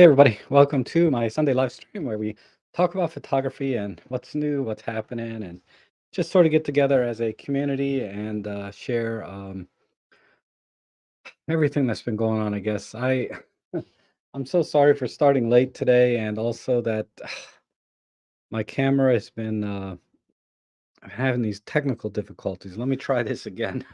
Hey everybody, welcome to my Sunday live stream where we talk about photography and what's new, what's happening, and just sort of get together as a community and share everything that's been going on, I guess. I'm so sorry for starting late today, and also that my camera has been having these technical difficulties. Let me try this again.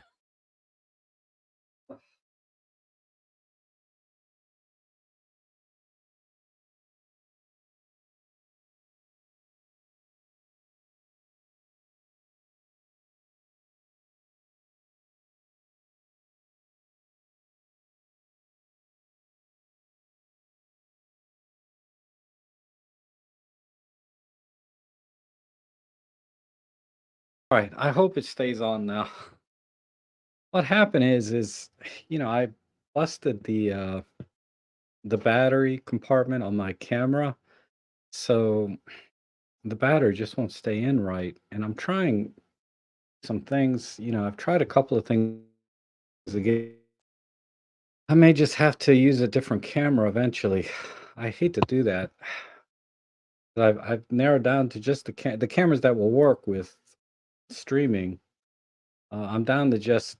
All right, I hope it stays on now. What happened is I busted the battery compartment on my camera. So the battery just won't stay in right, and I'm trying some things, I've tried a couple of things again. I may just have to use a different camera eventually. I hate to do that. I've narrowed down to just the cameras that will work with streaming. I'm down to just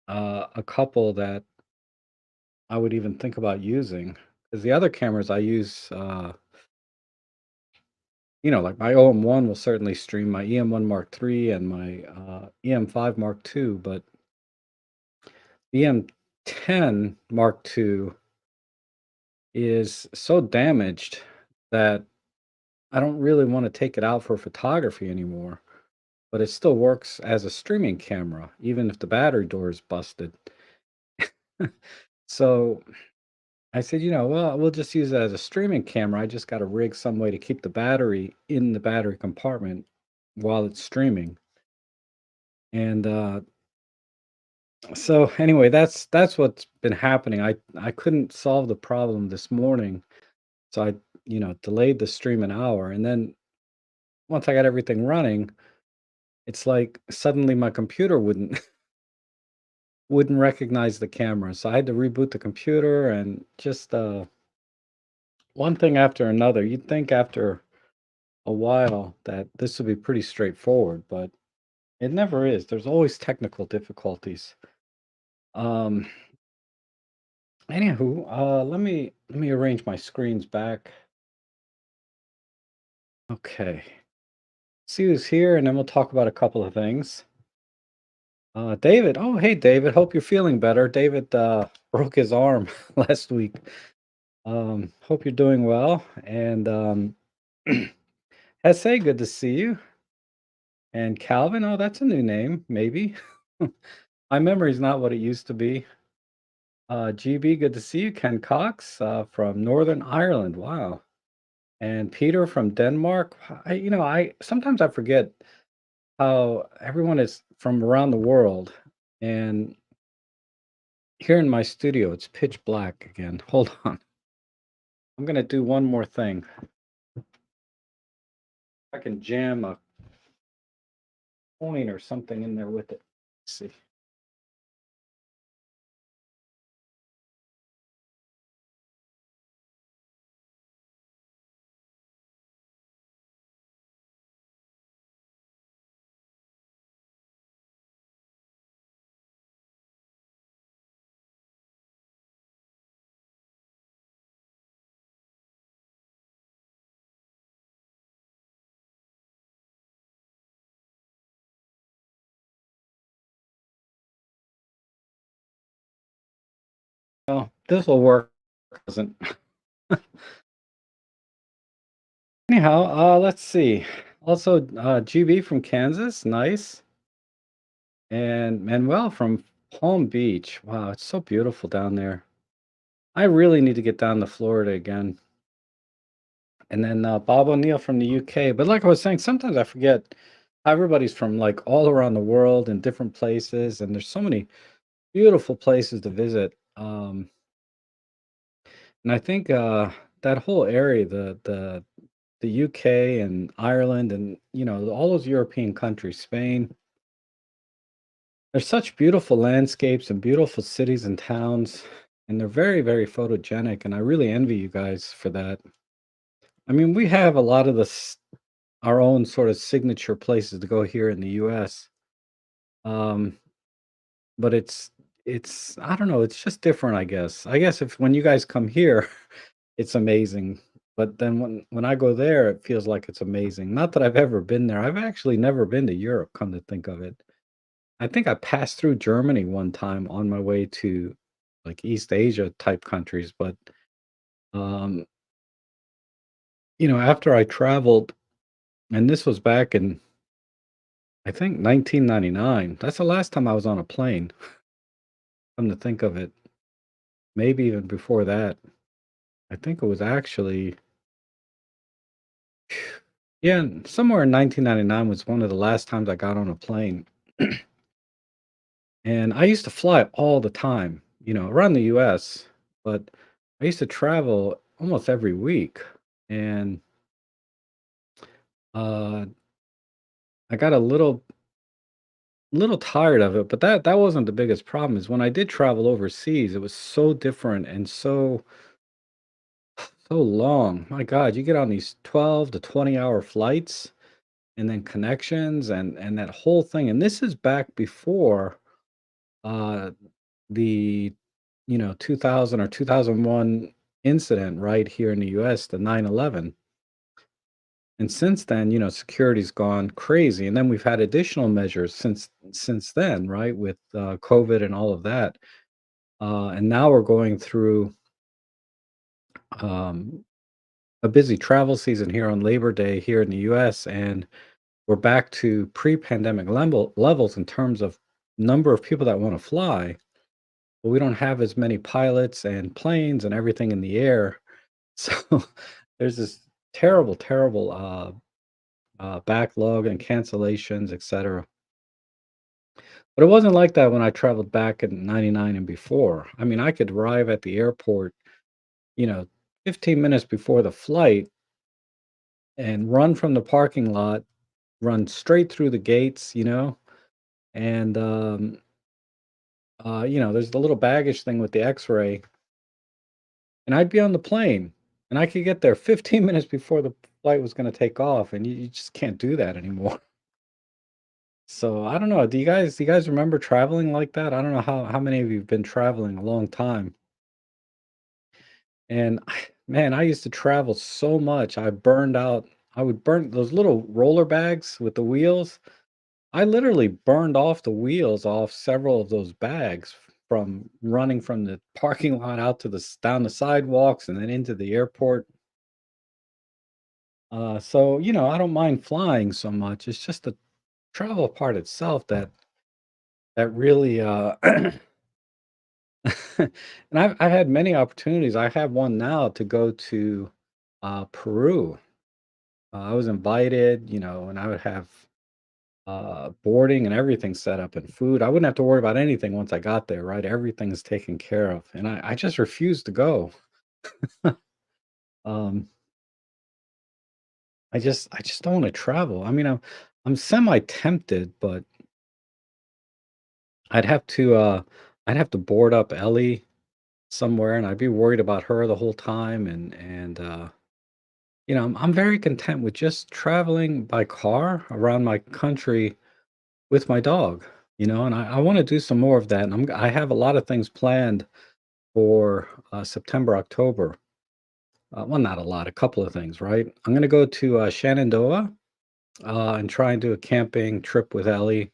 a couple that I would even think about using. Because the other cameras I use, like my OM1 will certainly stream my EM1 Mark III and my EM5 Mark II, but EM10 Mark II is so damaged that I don't really want to take it out for photography anymore, but it still works as a streaming camera, even if the battery door is busted. So I said, well, we'll just use it as a streaming camera. I just got to rig some way to keep the battery in the battery compartment while it's streaming. And so anyway, that's what's been happening. I couldn't solve the problem this morning, so I delayed the stream an hour, and then once I got everything running, it's like suddenly my computer wouldn't wouldn't recognize the camera. So I had to reboot the computer and just one thing after another. You'd think after a while that this would be pretty straightforward, but it never is. There's always technical difficulties. Um Anywho, let me arrange my screens back. Okay. See who's here, and then we'll talk about a couple of things. David. Oh, hey, David. Hope you're feeling better. David broke his arm last week. Hope you're doing well. And SA, good to see you. And Calvin, oh, that's a new name, maybe. My memory's not what it used to be. GB, good to see you. Ken Cox from Northern Ireland. Wow. And Peter from Denmark. I sometimes I forget how everyone is from around the world. And here in my studio, it's pitch black again. Hold on. I'm gonna do one more thing. I can jam a coin or something in there with it. Let's see. Oh, this will work. Doesn't. Anyhow, let's see. Also, GB from Kansas, nice. And Manuel from Palm Beach. Wow, it's so beautiful down there. I really need to get down to Florida again. And then Bob O'Neill from the UK. But like I was saying, sometimes I forget everybody's from like all around the world in different places, and there's so many beautiful places to visit. And I think that whole area, the UK and Ireland, and all those European countries, Spain. There's such beautiful landscapes and beautiful cities and towns. and they're very, very photogenic, and I really envy you guys for that. I mean, we have a lot of our own sort of signature places to go here in the US. Um, but it's I don't know, it's just different, I guess. I guess if when you guys come here, it's amazing. But then when I go there, it feels like it's amazing. Not that I've ever been there. I've actually never been to Europe, come to think of it. I think I passed through Germany one time on my way to like East Asia type countries, but um, after I traveled, and this was back in I think 1999. That's the last time I was on a plane, come to think of it. Maybe even before that. I think it was actually yeah, somewhere in 1999 was one of the last times I got on a plane. And I used to fly all the time, around the US, but I used to travel almost every week. And uh I got a little tired of it, but that wasn't the biggest problem. Is when I did travel overseas, it was so different and so long. My God, you get on these 12 to 20-hour flights and then connections and that whole thing. And this is back before uh the 2000 or 2001 incident right here in the US, the 9/11. And since then, security's gone crazy. And then we've had additional measures since then, right, with COVID and all of that. And now we're going through um, a busy travel season here on Labor Day here in the US, and we're back to pre-pandemic levels in terms of number of people that want to fly. But we don't have as many pilots and planes and everything in the air. So there's this terrible, terrible backlog and cancellations, etc. But it wasn't like that when I traveled back in '99 and before. I mean, I could arrive at the airport, you know, 15 minutes before the flight and run from the parking lot, run straight through the gates, and there's the little baggage thing with the X-ray, and I'd be on the plane, and I could get there 15 minutes before the flight was going to take off, and you just can't do that anymore. So I don't know. Do you guys remember traveling like that? I don't know how many of you've been traveling a long time. And man, I used to travel so much. I burned out. I would burn those little roller bags with the wheels. I literally burned off the wheels off several of those bags from running from the parking lot out to down the sidewalks and then into the airport. So I don't mind flying so much. It's just the travel part itself that really and I've had many opportunities. I have one now to go to Peru. I was invited, and I would have boarding and everything set up and food. I wouldn't have to worry about anything once I got there, right? Everything's taken care of. And I just refused to go. Um, I just don't want to travel. I mean, I'm semi tempted, but I'd have to uh I'd have to board up Ellie somewhere and I'd be worried about her the whole time and I'm very content with just traveling by car around my country with my dog, and I want to do some more of that. And I have a lot of things planned for September, October. Well, not a lot, a couple of things, right? I'm going to go to Shenandoah and try and do a camping trip with Ellie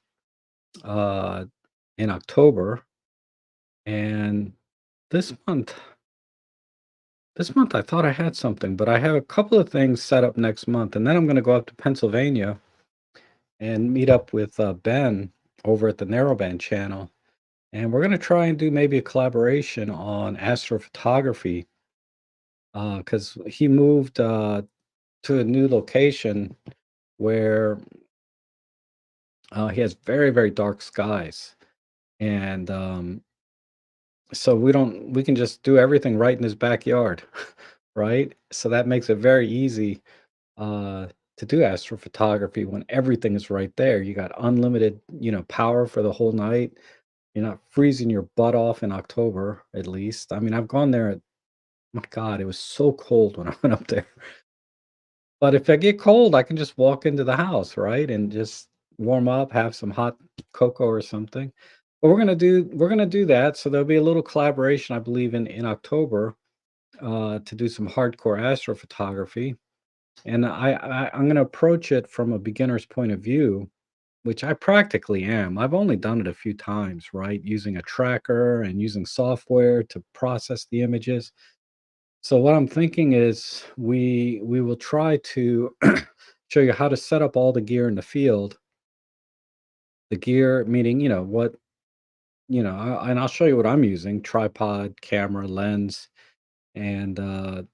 uh, in October. And this month, this month I thought I had something, but I have a couple of things set up next month, and then I'm going to go up to Pennsylvania and meet up with Ben over at the Narrowband channel. And we're going to try and do maybe a collaboration on astrophotography because he moved to a new location where he has very, very dark skies. And so we can just do everything right in his backyard, right? So that makes it very easy uh, to do astrophotography when everything is right there. You got unlimited, power for the whole night. You're not freezing your butt off in October, at least. I mean, I've gone there at my god, it was so cold when I went up there. But if I get cold, I can just walk into the house, right, and just warm up, have some hot cocoa or something. But we're gonna do that, so there'll be a little collaboration, I believe, in October, to do some hardcore astrophotography, and I'm gonna approach it from a beginner's point of view, which I practically am. I've only done it a few times, right, using a tracker and using software to process the images. So what I'm thinking is we will try to show you how to set up all the gear in the field. The gear meaning, what, and I'll show you what I'm using: tripod, camera, lens, and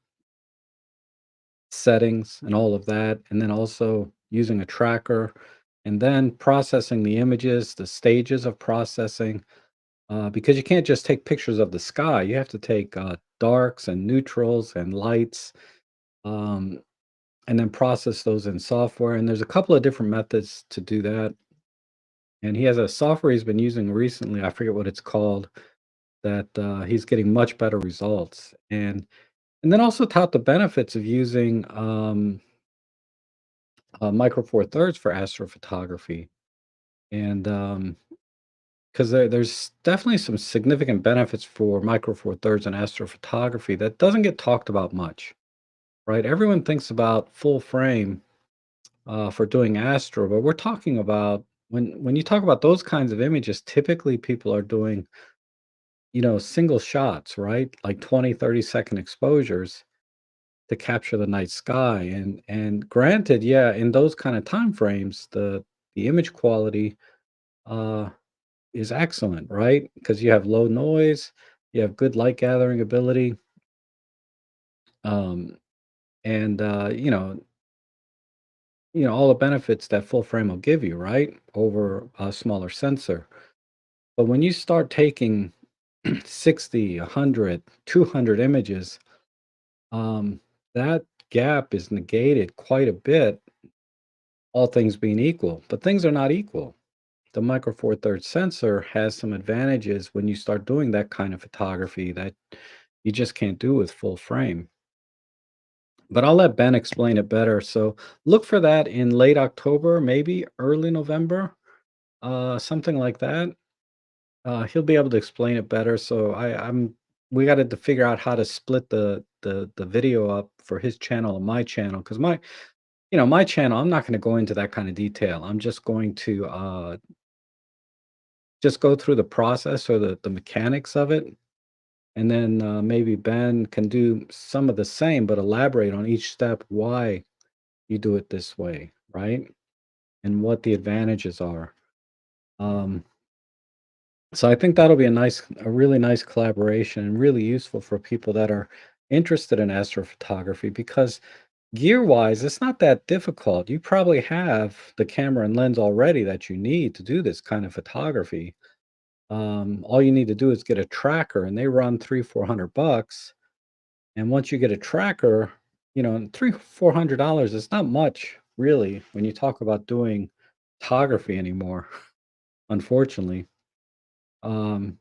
settings and all of that, and then also using a tracker, and then processing the images, the stages of processing, because you can't just take pictures of the sky. You have to take darks and neutrals and lights, um, and then process those in software. And there's a couple of different methods to do that. And he has a software he's been using recently. I forget what it's called. That he's getting much better results, and then also taught the benefits of using micro four thirds for astrophotography. And because there's definitely some significant benefits for micro four thirds in astrophotography that doesn't get talked about much, right? Everyone thinks about full frame for doing astro, but we're talking about when you talk about those kinds of images, typically people are doing, single shots, right? Like 20, 30-second exposures to capture the night sky. And granted, yeah, in those kind of time frames, the image quality uh is excellent, right? Because you have low noise, you have good light gathering ability, um, and all the benefits that full frame will give you, right? Over a smaller sensor. But when you start taking 60, 100, 200 images, um, that gap is negated quite a bit, all things being equal. But things are not equal. The Micro Four Thirds sensor has some advantages when you start doing that kind of photography that you just can't do with full frame. But I'll let Ben explain it better. So look for that in late October, maybe early November, something like that. He'll be able to explain it better. So we got to figure out how to split the video up for his channel and my channel, because my channel, I'm not going to go into that kind of detail. I'm just going to just go through the process or the mechanics of it, and then maybe Ben can do some of the same, but elaborate on each step why you do it this way, right? And what the advantages are. Um, so I think that'll be a really nice collaboration and really useful for people that are interested in astrophotography, because gear wise, it's not that difficult. You probably have the camera and lens already that you need to do this kind of photography. All you need to do is get a tracker, and they run 300-400 bucks. And once you get a tracker, and $300-400 is not much really when you talk about doing photography anymore, unfortunately. Um,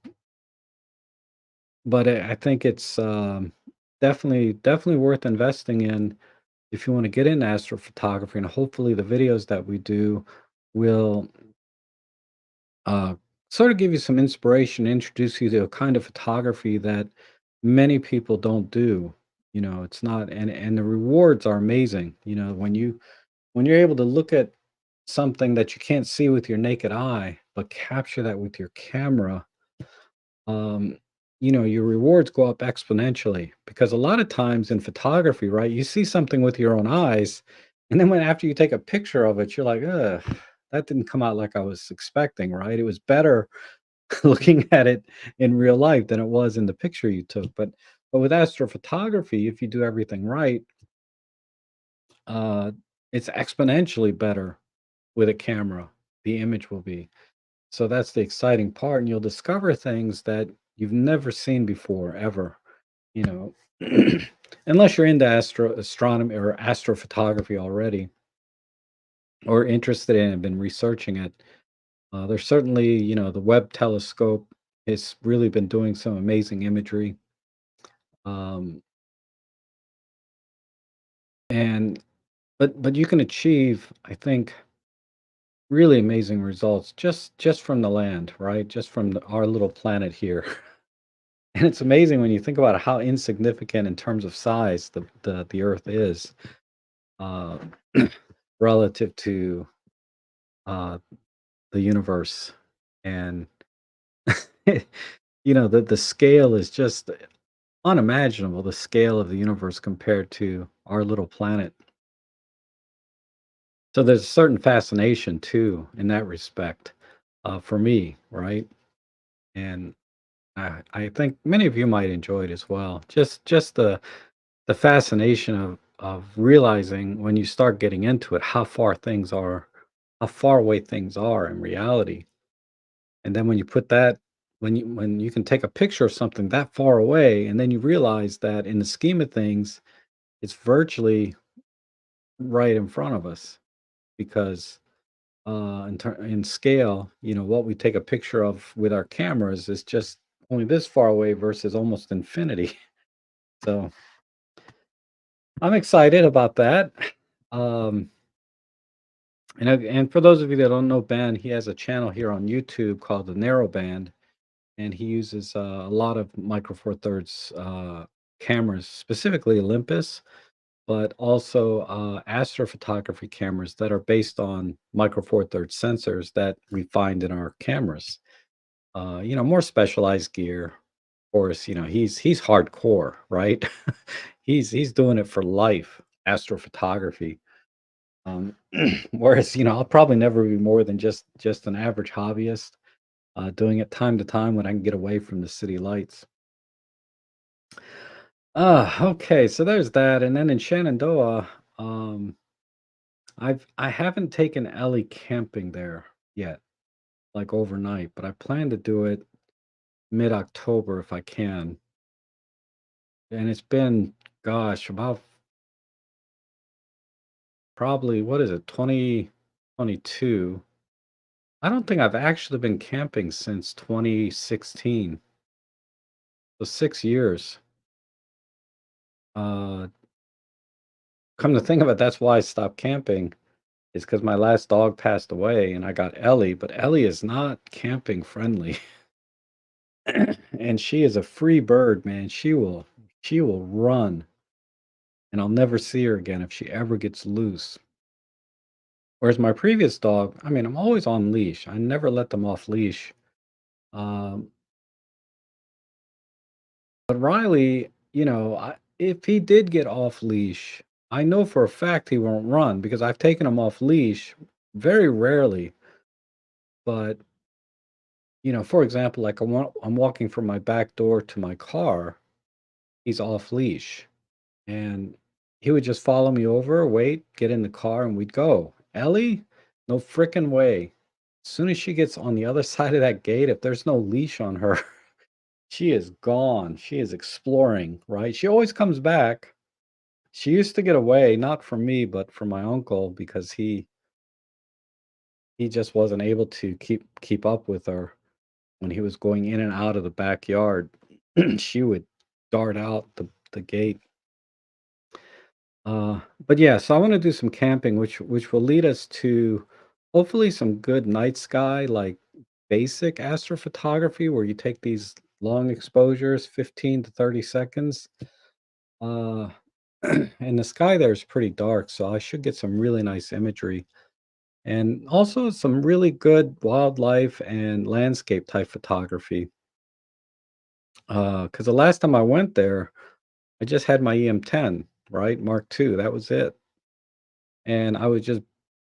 but I think it's definitely worth investing in if you want to get into astrophotography, and hopefully the videos that we do will uh, sort of give you some inspiration, introduce you to a kind of photography that many people don't do. It's not, and the rewards are amazing. When you're able to look at something that you can't see with your naked eye, but capture that with your camera, um, your rewards go up exponentially, because a lot of times in photography, right, you see something with your own eyes, and then when after you take a picture of it, you're like, ugh, that didn't come out like I was expecting, right? It was better looking at it in real life than it was in the picture you took. But with astrophotography, if you do everything right, uh, it's exponentially better with a camera. The image will be. So that's the exciting part, and you'll discover things that you've never seen before, ever. You know, unless you're into astronomy or astrophotography already, or interested in it and been researching it. There's certainly, the Webb telescope has really been doing some amazing imagery. Um, and but you can achieve, I think, really amazing results just from the land, right? Just from our little planet here. And it's amazing when you think about how insignificant in terms of size the Earth is, uh, relative to uh, the universe, and the scale is just unimaginable. The scale of the universe compared to our little planet. So there's a certain fascination too in that respect, for me, right? And I think many of you might enjoy it as well. Just the fascination of realizing when you start getting into it how far away things are in reality. And then when you put that when you can take a picture of something that far away, and then you realize that in the scheme of things, it's virtually right in front of us, because in scale, what we take a picture of with our cameras is just only this far away versus almost infinity. So I'm excited about that. Um, and for those of you that don't know Ben, he has a channel here on YouTube called the Narrow Band, and he uses a lot of Micro Four Thirds cameras, specifically Olympus, but also astrophotography cameras that are based on Micro Four Thirds sensors that we find in our cameras. More specialized gear. Of course, he's hardcore, right? He's doing it for life, astrophotography. Whereas, I'll probably never be more than just an average hobbyist, doing it time to time when I can get away from the city lights. Okay, so there's that, and then in Shenandoah, I haven't taken Ellie camping there yet, like overnight, but I plan to do it mid-October if I can. And it's been, gosh, about probably, what is it, 2022. I don't think I've actually been camping since 2016. So 6 years. Uh, Come to think of it, that's why I stopped camping, is because my last dog passed away and I got Ellie, but Ellie is not camping friendly. And she is a free bird, man. She will run, and I'll never see her again if she ever gets loose. Whereas my previous dog, I mean, I'm always on leash. I never let them off leash. Um, but Riley, if he did get off leash, I know for a fact he won't run because I've taken him off leash very rarely. But, for example, like I'm walking from my back door to my car, he's off leash. And he would just follow me over, wait, get in the car, and we'd go. Ellie, no frickin' way. As soon as she gets on the other side of that gate, if there's no leash on her, she is gone. She is exploring, right? She always comes back. She used to get away, not from me, but from my uncle, because he just wasn't able to keep up with her when he was going in and out of the backyard. She would dart out the gate. But yeah, so I want to do some camping, which will lead us to hopefully some good night sky, like basic astrophotography, where you take these long exposures, 15 to 30 seconds. Uh, and the sky there is pretty dark, so I should get some really nice imagery, and also some really good wildlife and landscape type photography. Because the last time I went there, I just had my EM10, right, Mark II. That was it. And I was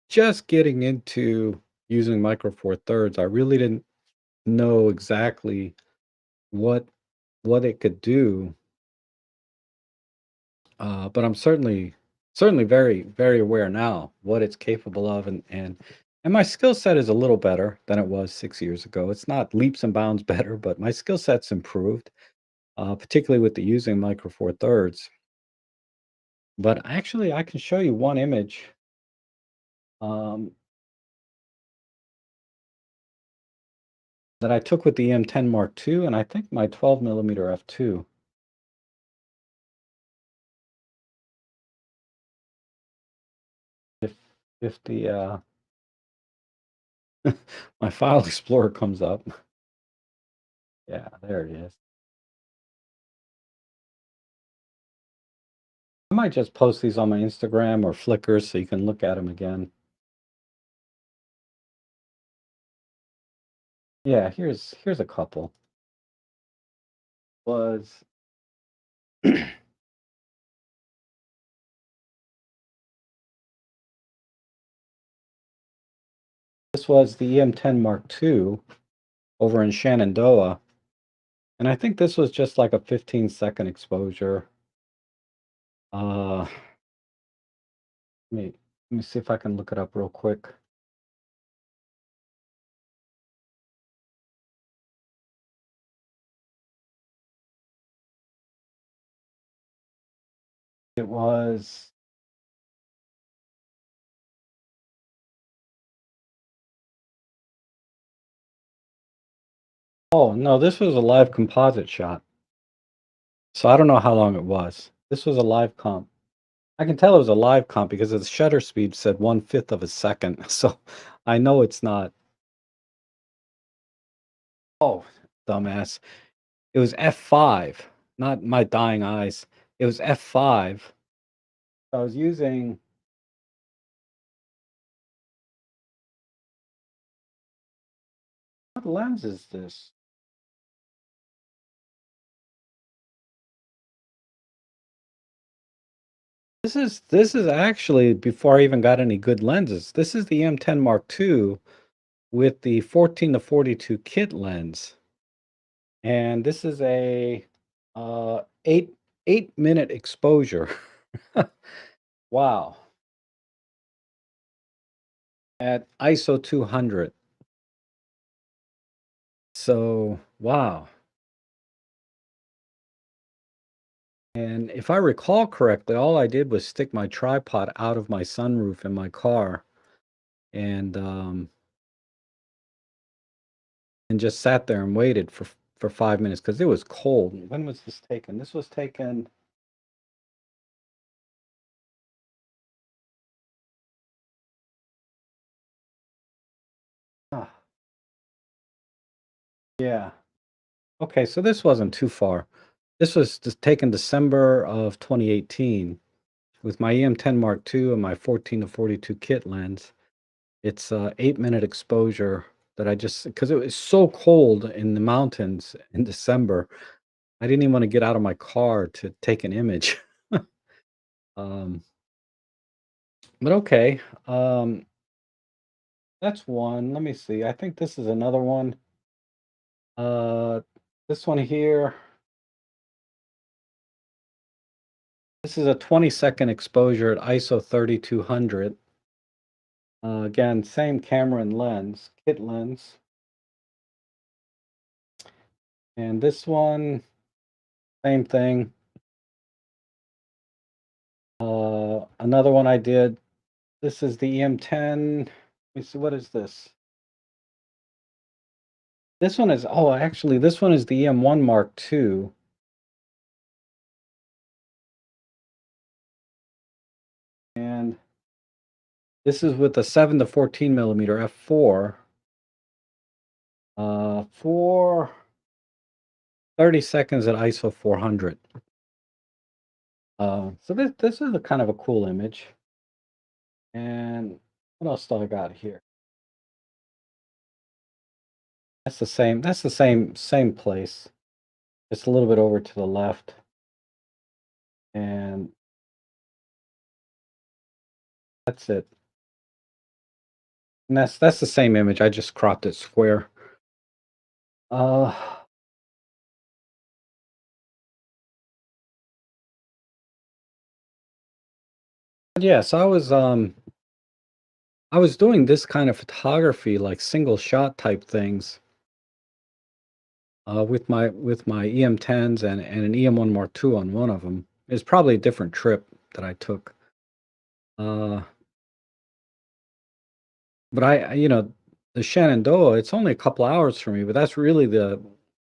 just getting into using Micro Four Thirds. I really didn't know exactly what it could do, but I'm certainly very very aware now what it's capable of, and my skill set is a little better than it was 6 years ago. It's not leaps and bounds better, but my skill set's improved, particularly with the using Micro Four Thirds. But actually, I can show you one image. Um, that I took with the EM10 Mark II, and I think my 12 millimeter f2. 50, my file explorer comes up. Yeah, there it is. I might just post these on my Instagram or Flickr so you can look at them again. Yeah, here's a couple. Was This was the EM10 Mark II over in Shenandoah, and I think this was just like a 15-second exposure. Let me see if I can look it up real quick. It was Oh, no, this was a live composite shot. So I don't know how long it was. This was a live comp. I can tell it was a live comp because the shutter speed said 1/5 of a second. So I know it's not. Oh, dumbass. It was f5, not my dying eyes. It was f5. I was using what lens is this? This is actually before I even got any good lenses. This is the M10 Mark II with the 14 to 42 kit lens. And this is a 8 minute exposure. Wow. At ISO 200. So, wow. And if I recall correctly, all I did was stick my tripod out of my sunroof in my car and just sat there and waited for 5 minutes because it was cold. When was this taken? This was taken. Ah, yeah. Okay, so this wasn't too far. This was just taken December of 2018 with my EM10 Mark II and my 14 to 42 kit lens. It's a 8 minute exposure that I just because it was so cold in the mountains in December. I didn't even want to get out of my car to take an image. Um, but okay, that's one. Let me see. I think this is another one. Uh, this one here. This is a 20-second exposure at ISO 3200. Again, same camera and lens, kit lens. And this one, same thing. Another one I did. This is the EM10. Let me see, what is this? This one is, oh, actually, this one is the EM1 Mark II. And this is with the 7 to 14 millimeter f4 for 30 seconds at ISO 400. So this is a kind of a cool image. And what else do I got here? That's the same place. Just a little bit over to the left. And that's it. And that's the same image. I just cropped it square. Uh yes, I was doing this kind of photography, like single shot type things, with my EM10s and an EM1 Mark II on one of them. It's probably a different trip that I took. Uh, but the Shenandoah, it's only a couple hours for me, but that's really the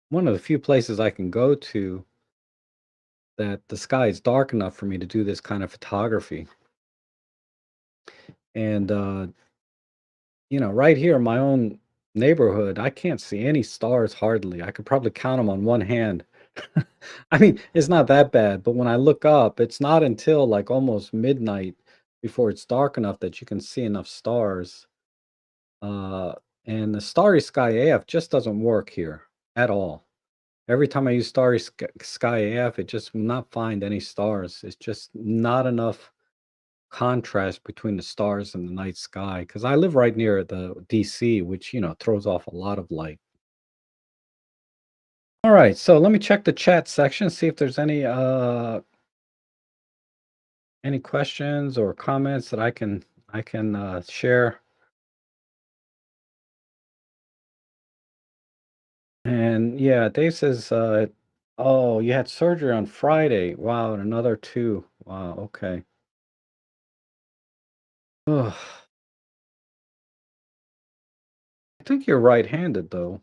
one of the few places I can go to that the sky is dark enough for me to do this kind of photography. And right here in my own neighborhood, I can't see any stars hardly. I could probably count them on one hand. I mean, it's not that bad, but when I look up, it's not until like almost midnight before it's dark enough that you can see enough stars. Uh, and the Starry Sky AF just doesn't work here at all. Every time I use Sky AF, it just will not find any stars. It's just not enough contrast between the stars and the night sky because I live right near the DC, which throws off a lot of light. All right, so let me check the chat section, see if there's any questions or comments that I can share. And yeah, Dave says, "Oh, you had surgery on Friday. Wow, and another two. Wow, okay." Ugh. I think you're right-handed though.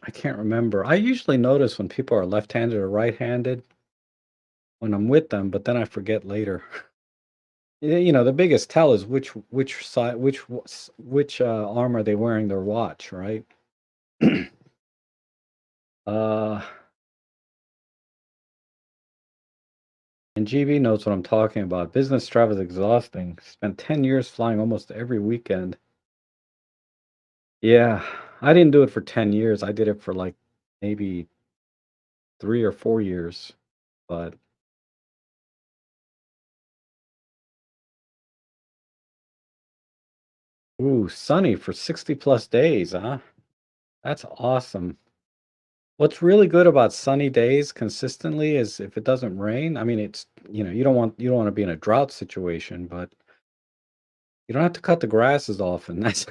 I can't remember. I usually notice when people are left-handed or right-handed when I'm with them, but then I forget later. Yeah, the biggest tell is which side, which arm are they wearing their watch, right? Uh, and GB knows what I'm talking about. Business travel is exhausting. Spent 10 years flying almost every weekend. Yeah, I didn't do it for 10 years. I did it for like maybe 3 or 4 years. But ooh, sunny for 60 plus days, huh? That's awesome. What's really good about sunny days consistently is if it doesn't rain. I mean, it's you don't want to be in a drought situation, but you don't have to cut the grass as often. That's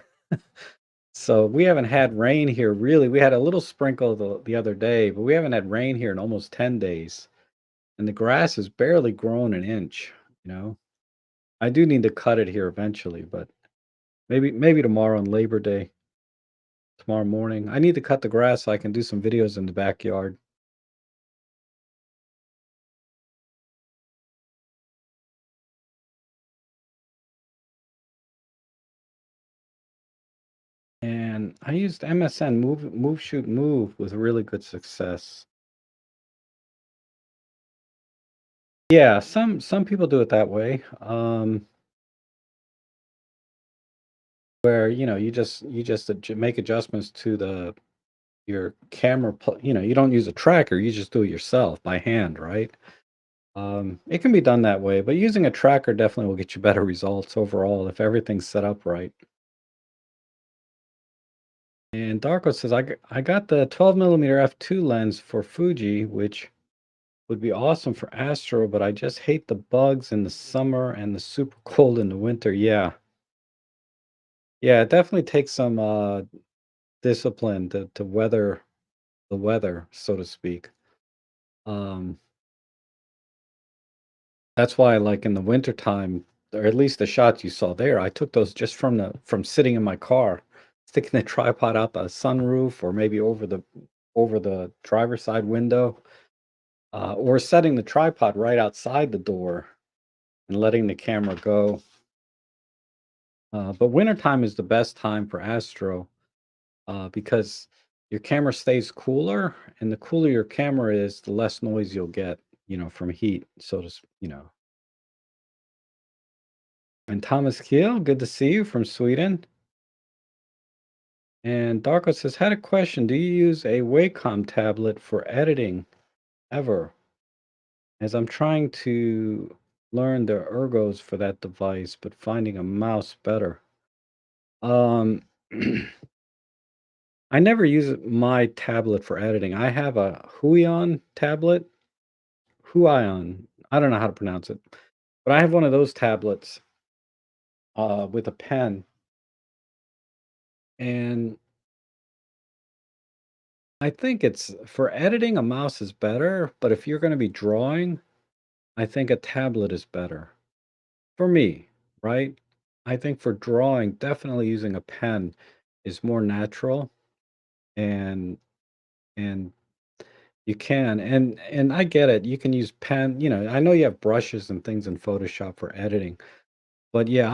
so we haven't had rain here really. We had a little sprinkle the other day, but we haven't had rain here in almost 10 days. And the grass has barely grown an inch, you know. I do need to cut it here eventually, but maybe tomorrow on Labor Day, tomorrow morning. I need to cut the grass so I can do some videos in the backyard. And I used MSN Move Shoot Move with really good success. Yeah, some people do it that way. Where you just make adjustments to the your camera. You don't use a tracker. You just do it yourself by hand, right? It can be done that way, but using a tracker definitely will get you better results overall if everything's set up right. And Darko says, I got the 12 millimeter f2 lens for Fuji, which would be awesome for Astro, but I just hate the bugs in the summer and the super cold in the winter. Yeah. Yeah, it definitely takes some discipline to weather the weather, so to speak. Um, that's why like in the winter time, or at least the shots you saw there, I took those just from sitting in my car, sticking the tripod out the sunroof or maybe over the driver's side window, or setting the tripod right outside the door and letting the camera go. But wintertime is the best time for Astro because your camera stays cooler, and the cooler your camera is, the less noise you'll get, from heat. And Thomas Keel, good to see you from Sweden. And Darko says, had a question. Do you use a Wacom tablet for editing ever? As I'm trying to learn the ergos for that device, but finding a mouse better. Um, I never use my tablet for editing. I have a Huion tablet. Huion. I don't know how to pronounce it, but I have one of those tablets with a pen, and I think it's for editing. A mouse is better, but if you're going to be drawing, I think a tablet is better for me, right? I think for drawing, definitely using a pen is more natural and and you can and I get it. You can use pen, I know you have brushes and things in Photoshop for editing. But yeah,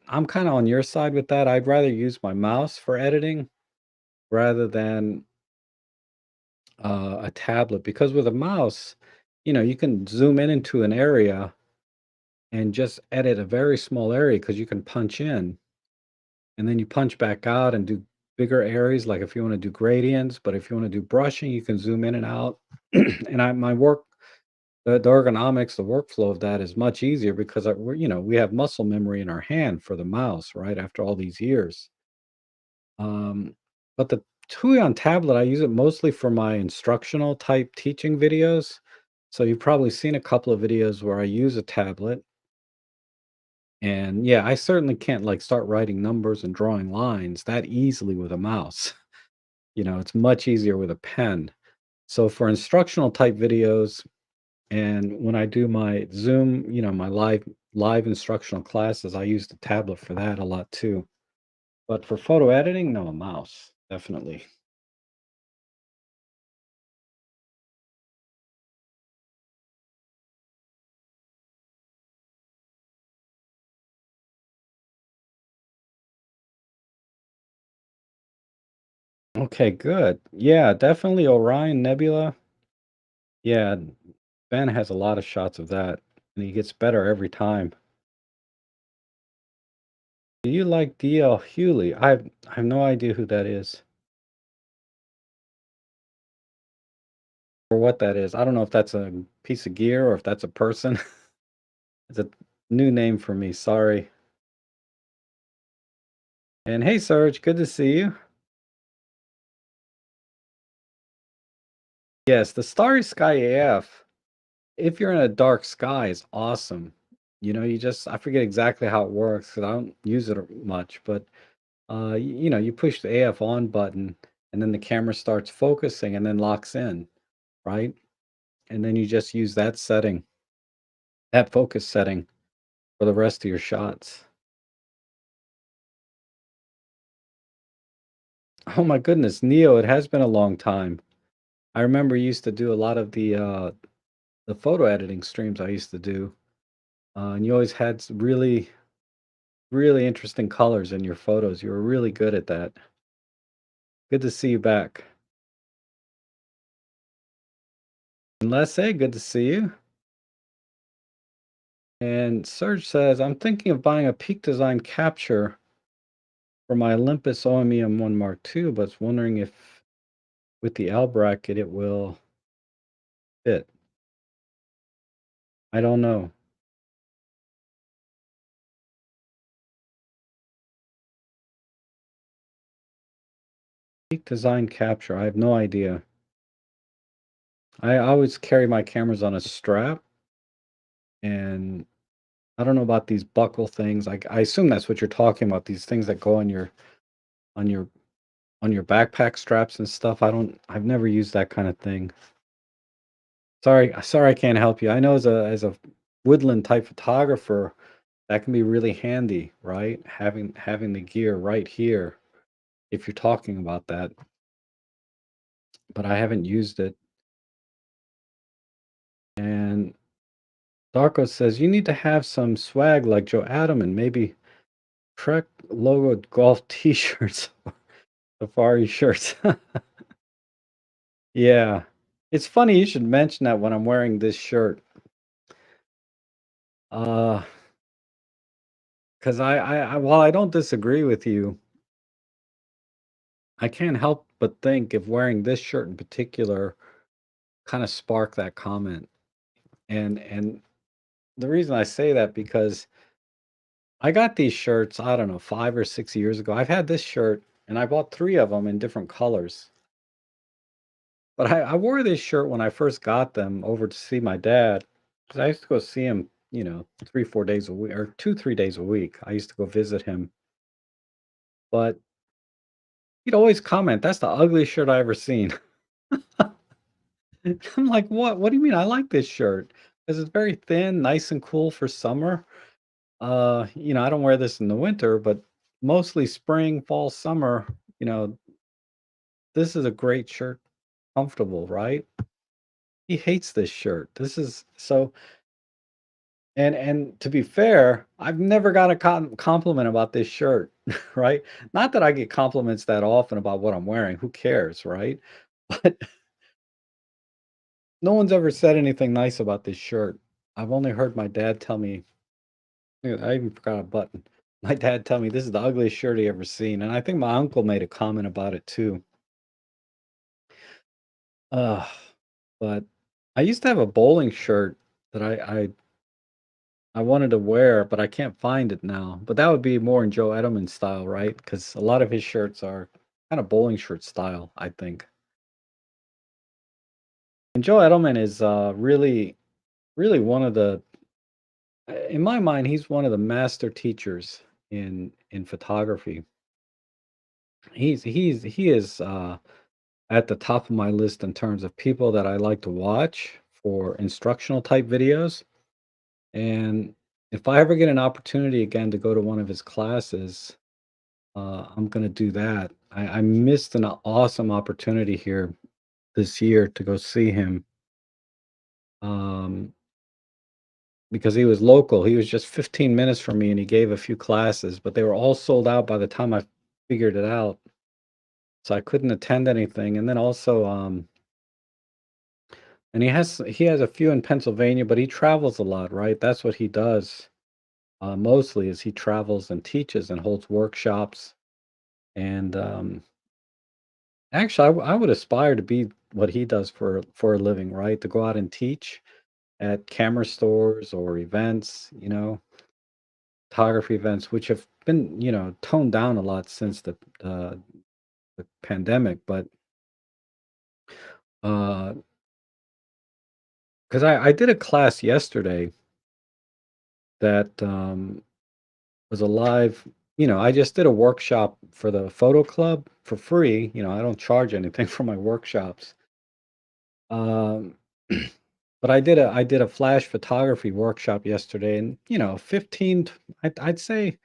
I'm kinda on your side with that. I'd rather use my mouse for editing rather than, a tablet because with a mouse, you can zoom in into an area and just edit a very small area because you can punch in, and then you punch back out and do bigger areas, like if you wanna do gradients, but if you wanna do brushing, you can zoom in and out. And I my work the ergonomics, the workflow of that is much easier because, we have muscle memory in our hand for the mouse, right, after all these years. Um, but the TUI on tablet, I use it mostly for my instructional type teaching videos. So you've probably seen a couple of videos where I use a tablet. And yeah, I certainly can't like start writing numbers and drawing lines that easily with a mouse. It's much easier with a pen. So for instructional type videos and when I do my Zoom, my live instructional classes, I use the tablet for that a lot too. But for photo editing, no, a mouse, definitely. Okay, good. Yeah, definitely Orion Nebula. Yeah, Ben has a lot of shots of that, and he gets better every time. Do you like DL Hewley? I have no idea who that is or what that is. I don't know if that's a piece of gear or if that's a person. It's a new name for me. Sorry. And hey, Serge, good to see you. Yes, the Starry Sky AF. If you're in a dark sky, is awesome. I forget exactly how it works because I don't use it much, but you push the AF on button and then the camera starts focusing and then locks in, right? And then you just use that focus setting for the rest of your shots. Oh my goodness, Neo, it has been a long time. I remember you used to do a lot of the photo editing streams I used to do. And you always had really, really interesting colors in your photos. You were really good at that. Good to see you back. And let's say good to see you. And Serge says, I'm thinking of buying a Peak Design capture for my Olympus OME M1 Mark II, but was wondering if with the L bracket it will fit. I don't know. Peak Design capture, I have no idea. I always carry my cameras on a strap, and I don't know about these buckle things. I assume that's what you're talking about, these things that go on your on your backpack straps and stuff. I've never used that kind of thing. Sorry I can't help you. I know as a woodland type photographer, that can be really handy, right? Having the gear right here if you're talking about that, but I haven't used it. And Darko says you need to have some swag like Joe Adam and maybe Trek logo golf t-shirts, safari shirts. Yeah. It's funny you should mention that when I'm wearing this shirt. Uh, because while I don't disagree with you, I can't help but think if wearing this shirt in particular kind of sparked that comment. And the reason I say that because I got these shirts, I don't know, 5 or 6 years ago. I've had this shirt and I bought 3 of them in different colors. But I wore this shirt when I first got them over to see my dad, 'cause I used to go see him, 3, 4 days a week or 2, 3 days a week. I used to go visit him, but he'd always comment, "That's the ugliest shirt I ever seen." I'm like, "What? What do you mean? I like this shirt because it's very thin, nice and cool for summer." I don't wear this in the winter, but mostly spring, fall, summer, you know, this is a great shirt, comfortable, right? He hates this shirt. This is so and to be fair, I've never got a compliment about this shirt, right? Not that I get compliments that often about what I'm wearing, who cares, right? But no one's ever said anything nice about this shirt. I've only heard my dad tell me. Yeah, I even forgot a button. My dad tell me this is the ugliest shirt he ever seen, and I think my uncle made a comment about it too. Ugh, but I used to have a bowling shirt that I wanted to wear, but I can't find it now. But that would be more in Joe Edelman style, right? Because a lot of his shirts are kind of bowling shirt style, I think. And Joe Edelman is really, really one of the, in my mind, he's one of the master teachers in photography. He is at the top of my list in terms of people that I like to watch for instructional type videos. And if I ever get an opportunity again to go to one of his classes, I'm gonna do that. I missed an awesome opportunity here this year to go see him, um, because he was local. He was just 15 minutes from me, and he gave a few classes, but they were all sold out by the time I figured it out, so I couldn't attend anything. And then also, and he has a few in Pennsylvania, but he travels a lot, right? That's what he does, mostly is he travels and teaches and holds workshops. And, actually, I would aspire to be what he does for a living, right? To go out and teach at camera stores or events, photography events, which have been, toned down a lot since the pandemic. But, because I did a class yesterday that, was a live I just did a workshop for the photo club for free. I don't charge anything for my workshops. Um, but I did a flash photography workshop yesterday, and 15 I'd say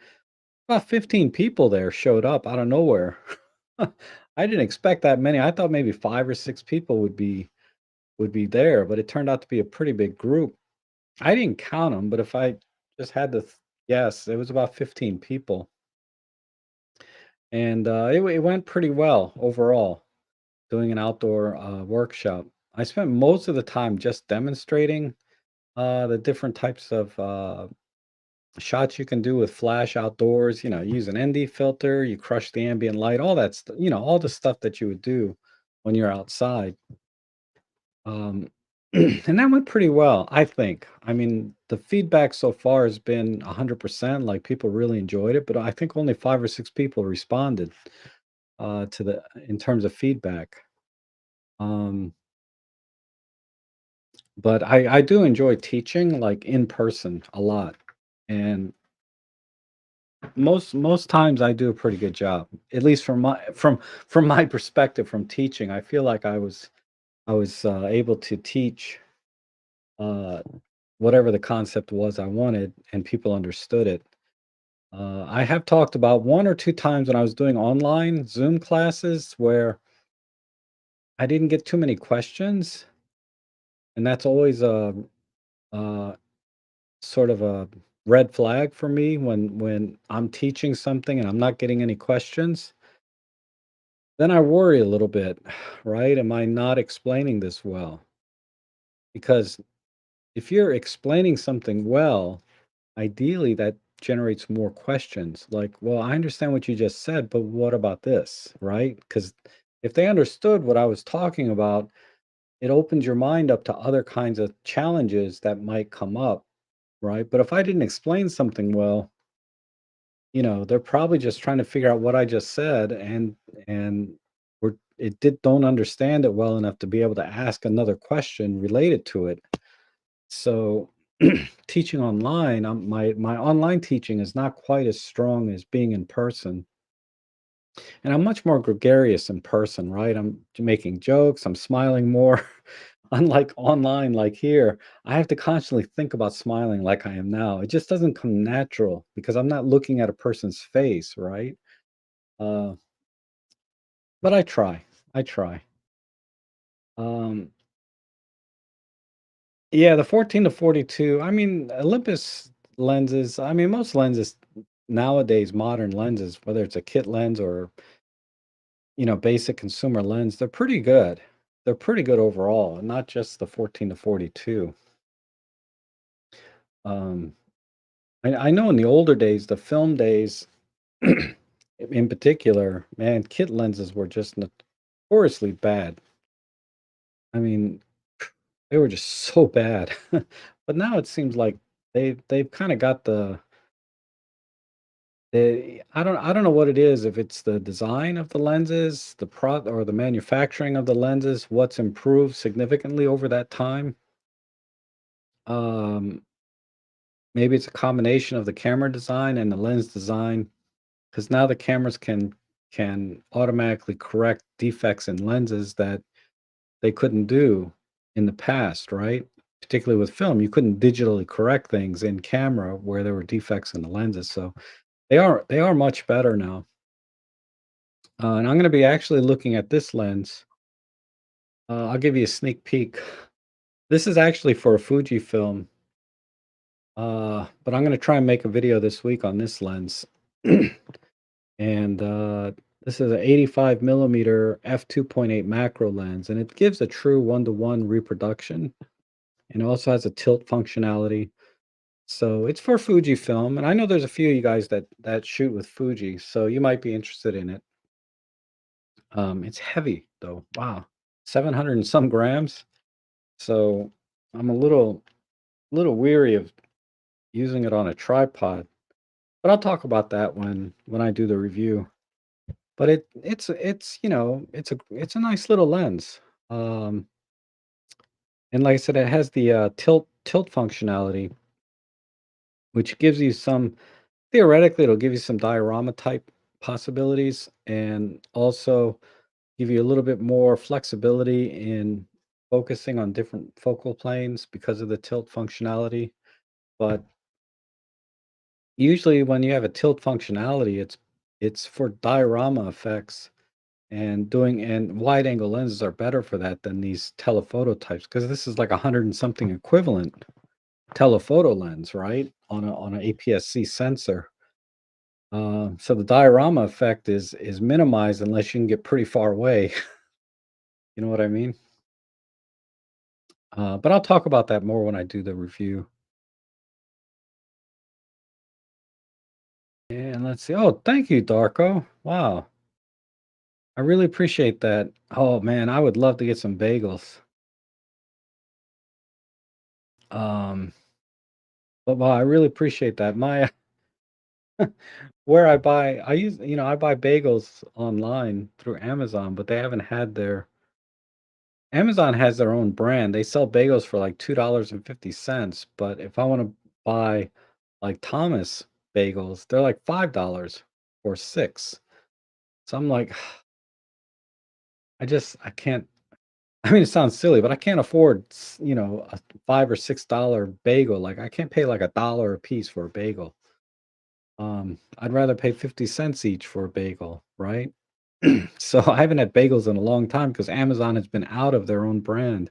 about 15 people there showed up out of nowhere. I didn't expect that many. I thought maybe 5 or 6 people would be there, but it turned out to be a pretty big group. I didn't count them, but if I just had to guess, it was about 15 people. And, it went pretty well overall, doing an outdoor, workshop. I spent most of the time just demonstrating, the different types of, shots you can do with flash outdoors. Use an ND filter, you crush the ambient light, all that all the stuff that you would do when you're outside. Um, and that went pretty well, I think. I mean, the feedback so far has been 100%, like, people really enjoyed it, but I think only 5 or 6 people responded, to the in terms of feedback. Um, but I do enjoy teaching, like, in person a lot, and most times I do a pretty good job, at least from my perspective from teaching. I feel like I was able to teach, uh, whatever the concept was I wanted, and people understood it. I have talked about 1 or 2 times when I was doing online Zoom classes where I didn't get too many questions, and that's always a sort of a red flag for me when I'm teaching something and I'm not getting any questions. Then I worry a little bit, right? Am I not explaining this well? Because if you're explaining something well, ideally that generates more questions. Like, well, I understand what you just said, but what about this, right? Because if they understood what I was talking about, it opens your mind up to other kinds of challenges that might come up, right? But if I didn't explain something well, they're probably just trying to figure out what I just said, and don't understand it well enough to be able to ask another question related to it. So teaching online, my online teaching is not quite as strong as being in person, and I'm much more gregarious in person, right? I'm making jokes, I'm smiling more. Unlike online, like here, I have to constantly think about smiling like I am now. It just doesn't come natural because I'm not looking at a person's face, right? Uh, but I try. I try. Um, yeah, the 14 to 42. I mean, Olympus lenses. I mean, most lenses nowadays, modern lenses, whether it's a kit lens or basic consumer lens, they're pretty good. They're pretty good overall, not just the 14 to 42. Um, I know in the older days, the film days, in particular, man, kit lenses were just notoriously bad. I mean, they were just so bad. But now it seems like they've kind of got I don't know what it is, if it's the design of the lenses, the pro or the manufacturing of the lenses, what's improved significantly over that time. Um, Maybe it's a combination of the camera design and the lens design, because now the cameras can automatically correct defects in lenses that they couldn't do in the past, right? Particularly with film, you couldn't digitally correct things in camera where there were defects in the lenses. So they are much better now. And I'm going to be actually looking at this lens. I'll give you a sneak peek. This is actually for a Fujifilm, but I'm going to try and make a video this week on this lens. And this is an 85 millimeter f2.8 macro lens, and it gives a true one-to-one reproduction, and it also has a tilt functionality. So it's for Fujifilm, and I know there's a few of you guys that shoot with Fuji, so you might be interested in it. It's heavy though. Wow, 700 and some grams. So I'm a little weary of using it on a tripod, but I'll talk about that when I do the review. But it's a nice little lens. Um, and like I said, it has the tilt functionality, which gives you some theoretically it'll give you some diorama type possibilities, and also give you a little bit more flexibility in focusing on different focal planes because of the tilt functionality. But usually when you have a tilt functionality, it's for diorama effects, and wide angle lenses are better for that than these telephoto types, because this is like 100 and something equivalent telephoto lens, right? On an APS-C sensor. So the diorama effect is minimized unless you can get pretty far away. You know what I mean? But I'll talk about that more when I do the review. And let's see. Oh, thank you, Darko. Wow. I really appreciate that. Oh man, I would love to get some bagels. Um, but wow, I really appreciate that. Where I buy bagels online through Amazon, but they haven't had Amazon has their own brand. They sell bagels for like $2.50, but if I want to buy like Thomas bagels, they're like $5 or 6. So I'm like, I can't. I mean, it sounds silly, but I can't afford, a $5 or $6 bagel. Like I can't pay like $1 a piece for a bagel. I'd rather pay 50 cents each for a bagel, right? So I haven't had bagels in a long time because Amazon has been out of their own brand.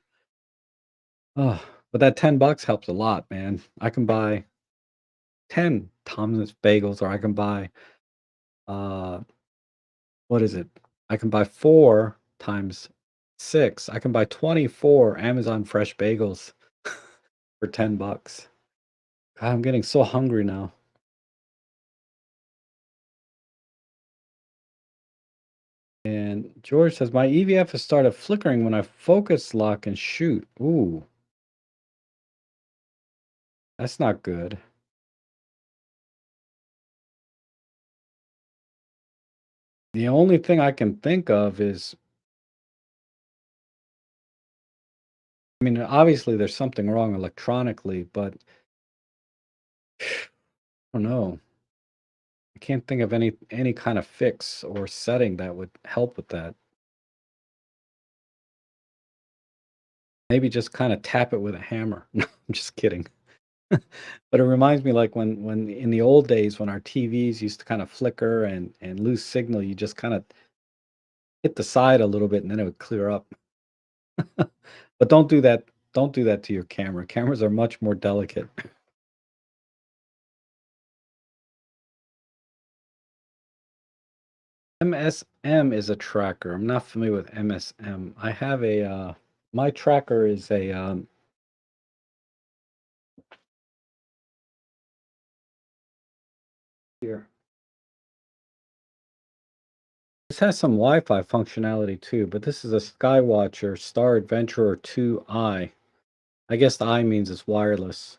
Oh, but that $10 helps a lot, man. I can buy 10 Thomas bagels, or I can buy uh what is it? I can buy 4 times 6. I can buy 24 Amazon fresh bagels for $10. God, I'm getting so hungry now. And George says my EVF has started flickering when I focus lock and shoot. Ooh, that's not good. The only thing I can think of is, I mean, obviously there's something wrong electronically, but I don't know. I can't think of any kind of fix or setting that would help with that. Maybe just kinda tap it with a hammer. No, I'm just kidding. But it reminds me like when in the old days when our TVs used to kinda flicker and lose signal, you just kinda hit the side a little bit and then it would clear up. But don't do that to your camera. Cameras are much more delicate. MSM is a tracker. I'm not familiar with MSM. I have my tracker is here. This has some Wi-Fi functionality too, but this is a Skywatcher Star Adventurer 2i. I guess the I means it's wireless.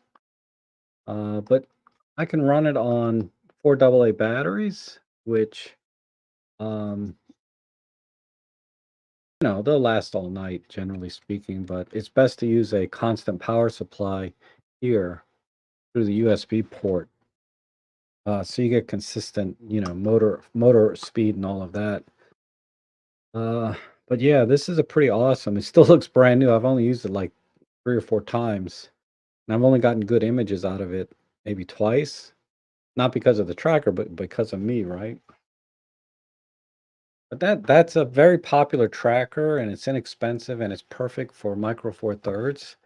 But I can run it on 4 AA batteries, which, um, they'll last all night, generally speaking, but it's best to use a constant power supply here through the USB port, so you get consistent, motor speed and all of that. Uh, but yeah, this is a pretty awesome. It still looks brand new. I've only used it like 3 or 4 times, and I've only gotten good images out of it maybe twice, not because of the tracker, but because of me, right? But that's a very popular tracker, and it's inexpensive, and it's perfect for Micro Four Thirds,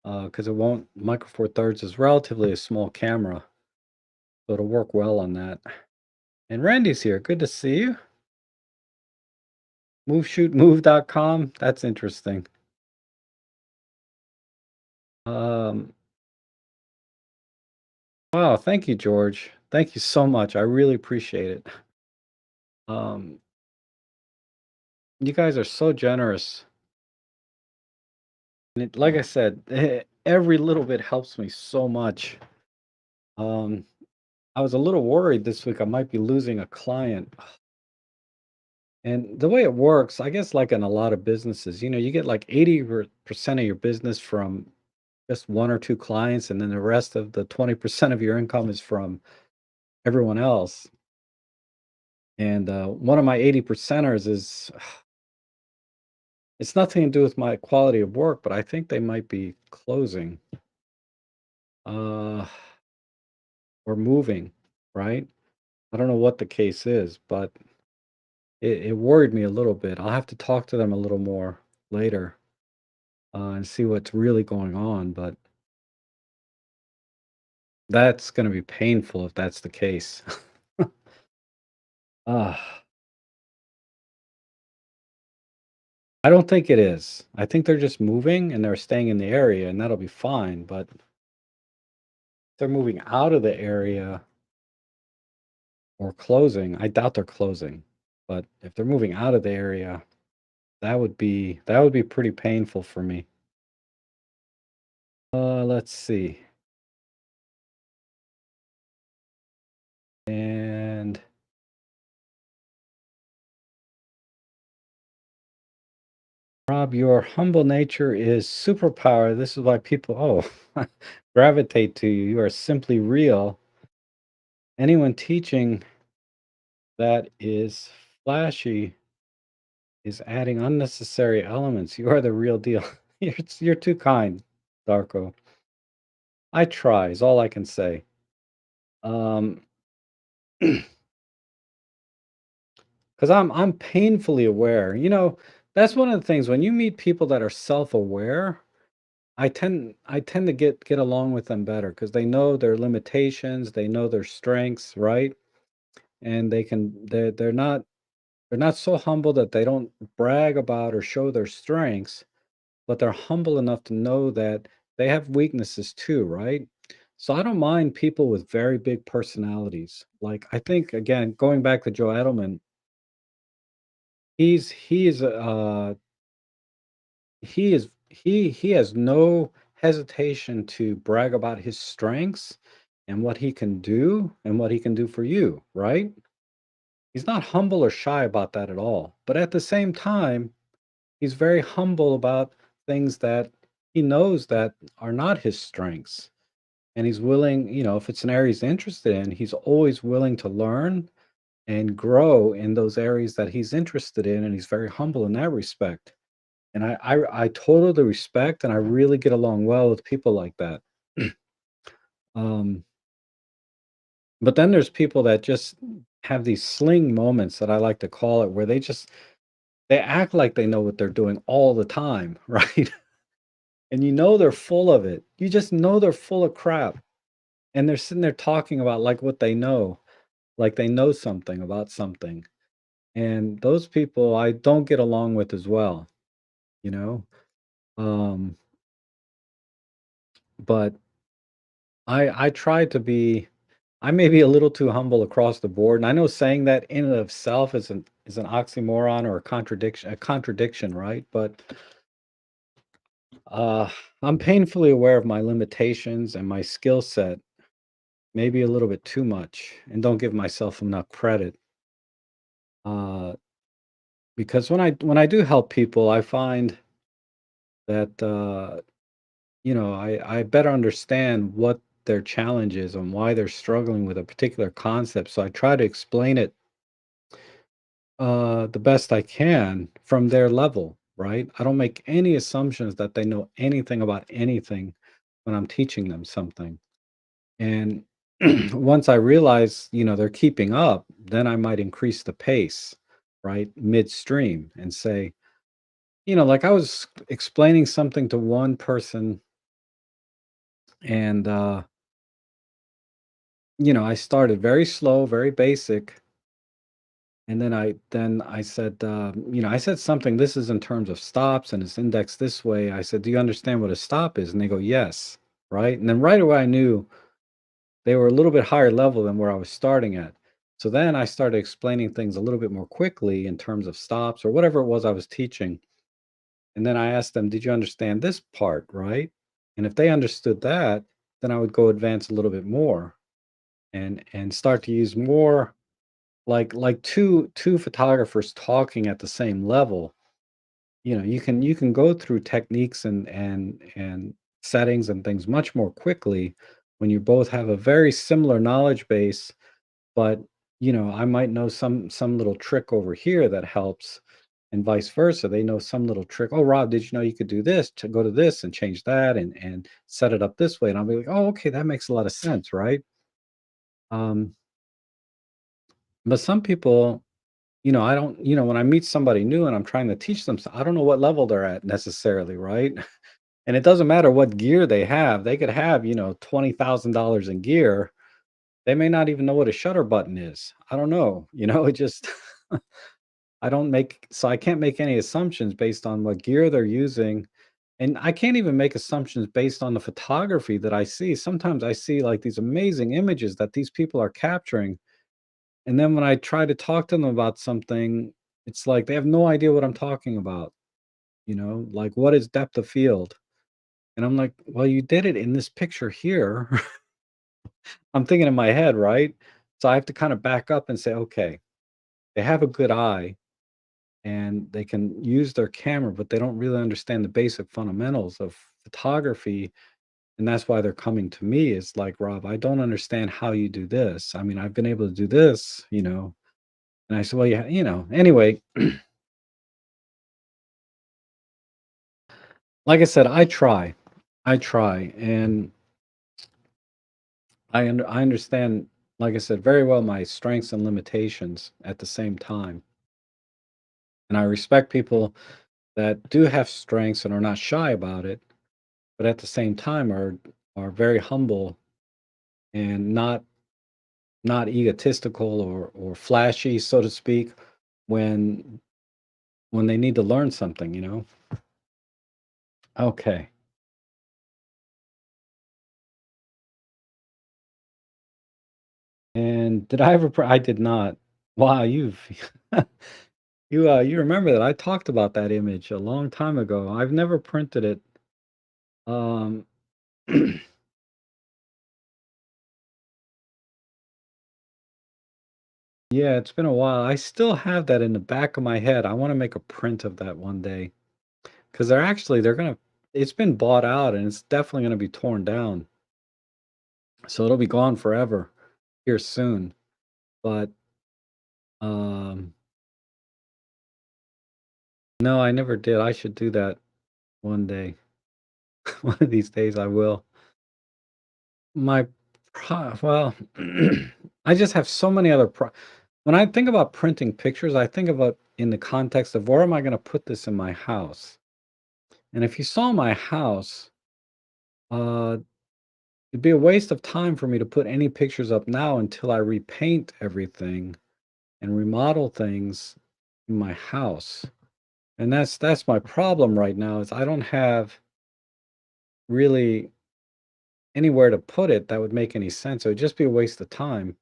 because it won't Micro Four Thirds is relatively a small camera, so it'll work well on that. And Randy's here. Good to see you. MoveShootMove.com. That's interesting. Um, wow, thank you, George. Thank you so much. I really appreciate it. Um, you guys are so generous. And like I said, every little bit helps me so much. Um, I was a little worried this week I might be losing a client. And the way it works, I guess, like in a lot of businesses, you get like 80% of your business from just one or two clients, and then the rest of the 20% of your income is from everyone else. And one of my 80 percenters is, it's nothing to do with my quality of work, but I think they might be closing uh, or moving, right? I don't know what the case is, but it worried me a little bit. I'll have to talk to them a little more later and see what's really going on. But that's going to be painful if that's the case. Ah, I don't think it is. I think they're just moving and they're staying in the area, and that'll be fine. But if they're moving out of the area or closing. I doubt they're closing. But if they're moving out of the area, that would be pretty painful for me. Let's see. And Rob, your humble nature is superpower. This is why people, gravitate to you. You are simply real. Anyone teaching that is flashy is adding unnecessary elements. You are the real deal. You're too kind, Darko. I try, is all I can say. Um, because I'm painfully aware. That's one of the things when you meet people that are self-aware, I tend to get along with them better because they know their limitations, they know their strengths, right? And they're not so humble that they don't brag about or show their strengths, but they're humble enough to know that they have weaknesses too, right? So I don't mind people with very big personalities. Like I think again, going back to Joe Edelman, he has no hesitation to brag about his strengths and what he can do and what he can do for you, right? He's not humble or shy about that at all. But at the same time, he's very humble about things that he knows that are not his strengths. And he's willing, if it's an area he's interested in, he's always willing to learn and grow in those areas that he's interested in. And he's very humble in that respect. And I totally respect and I really get along well with people like that. Um, but then there's people that just have these sling moments that I like to call it, where they act like they know what they're doing all the time, right? And you know they're full of it. You just know they're full of crap. And they're sitting there talking about like what they know, like they know something about something. And those people I don't get along with as well, you know? Um, but I try to be I may be a little too humble across the board. And I know saying that in and of itself is an oxymoron or a contradiction, right? But uh I'm painfully aware of my limitations and my skill set, maybe a little bit too much, and don't give myself enough credit. Uh because when I do help people, I find that I better understand what their challenge is and why they're struggling with a particular concept. So I try to explain it the best I can from their level, right? I don't make any assumptions that they know anything about anything when I'm teaching them something. And once I realize, they're keeping up, then I might increase the pace, right? Midstream and say, like I was explaining something to one person and I started very slow, very basic, and then I said, I said something. This is in terms of stops, and it's indexed this way. I said, "Do you understand what a stop is?" And they go, "Yes." Right, and then right away I knew they were a little bit higher level than where I was starting at. So then I started explaining things a little bit more quickly in terms of stops or whatever it was I was teaching. And then I asked them, "Did you understand this part?" Right, and if they understood that, then I would go advance a little bit more and start to use more like two photographers talking at the same level. You can go through techniques and settings and things much more quickly when you both have a very similar knowledge base, but I might know some little trick over here that helps, and vice versa. They know some little trick. "Oh, Rob, did you know you could do this to go to this and change that and set it up this way?" And I'll be like, "Oh, okay, that makes a lot of sense," right? um but some people, I don't, when I meet somebody new and I'm trying to teach them, I don't know what level they're at necessarily, right? And it doesn't matter what gear they have. They could have, $20,000 in gear. They may not even know what a shutter button is. I don't know. It just, I can't make any assumptions based on what gear they're using. And I can't even make assumptions based on the photography that I see. Sometimes I see like these amazing images that these people are capturing. And then when I try to talk to them about something, it's like they have no idea what I'm talking about, like what is depth of field? And I'm like, well, you did it in this picture here. I'm thinking in my head, right? So I have to kind of back up and say, okay, they have a good eye and they can use their camera, but they don't really understand the basic fundamentals of photography. And that's why they're coming to me. It's like, Rob, I don't understand how you do this. I mean, I've been able to do this. And I said, well, yeah, anyway, like I said, I try, and I understand, like I said, very well my strengths and limitations at the same time, and I respect people that do have strengths and are not shy about it, but at the same time are very humble and not egotistical or flashy, so to speak, when when they need to learn something. Okay. And did I ever? I did not. Wow, you've you remember that I talked about that image a long time ago. I've never printed it. Um, yeah, it's been a while. I still have that in the back of my head. I want to make a print of that one day because they're gonna. It's been bought out and it's definitely gonna be torn down, so it'll be gone forever here soon. But um, No, I never did. I should do that one day. One of these days I will. My well, I just have so many other when I think about printing pictures, I think about in the context of where am I gonna put this in my house? And if you saw my house, uh, it'd be a waste of time for me to put any pictures up now until I repaint everything and remodel things in my house. And that's my problem right now is I don't have really anywhere to put it that would make any sense. It would just be a waste of time.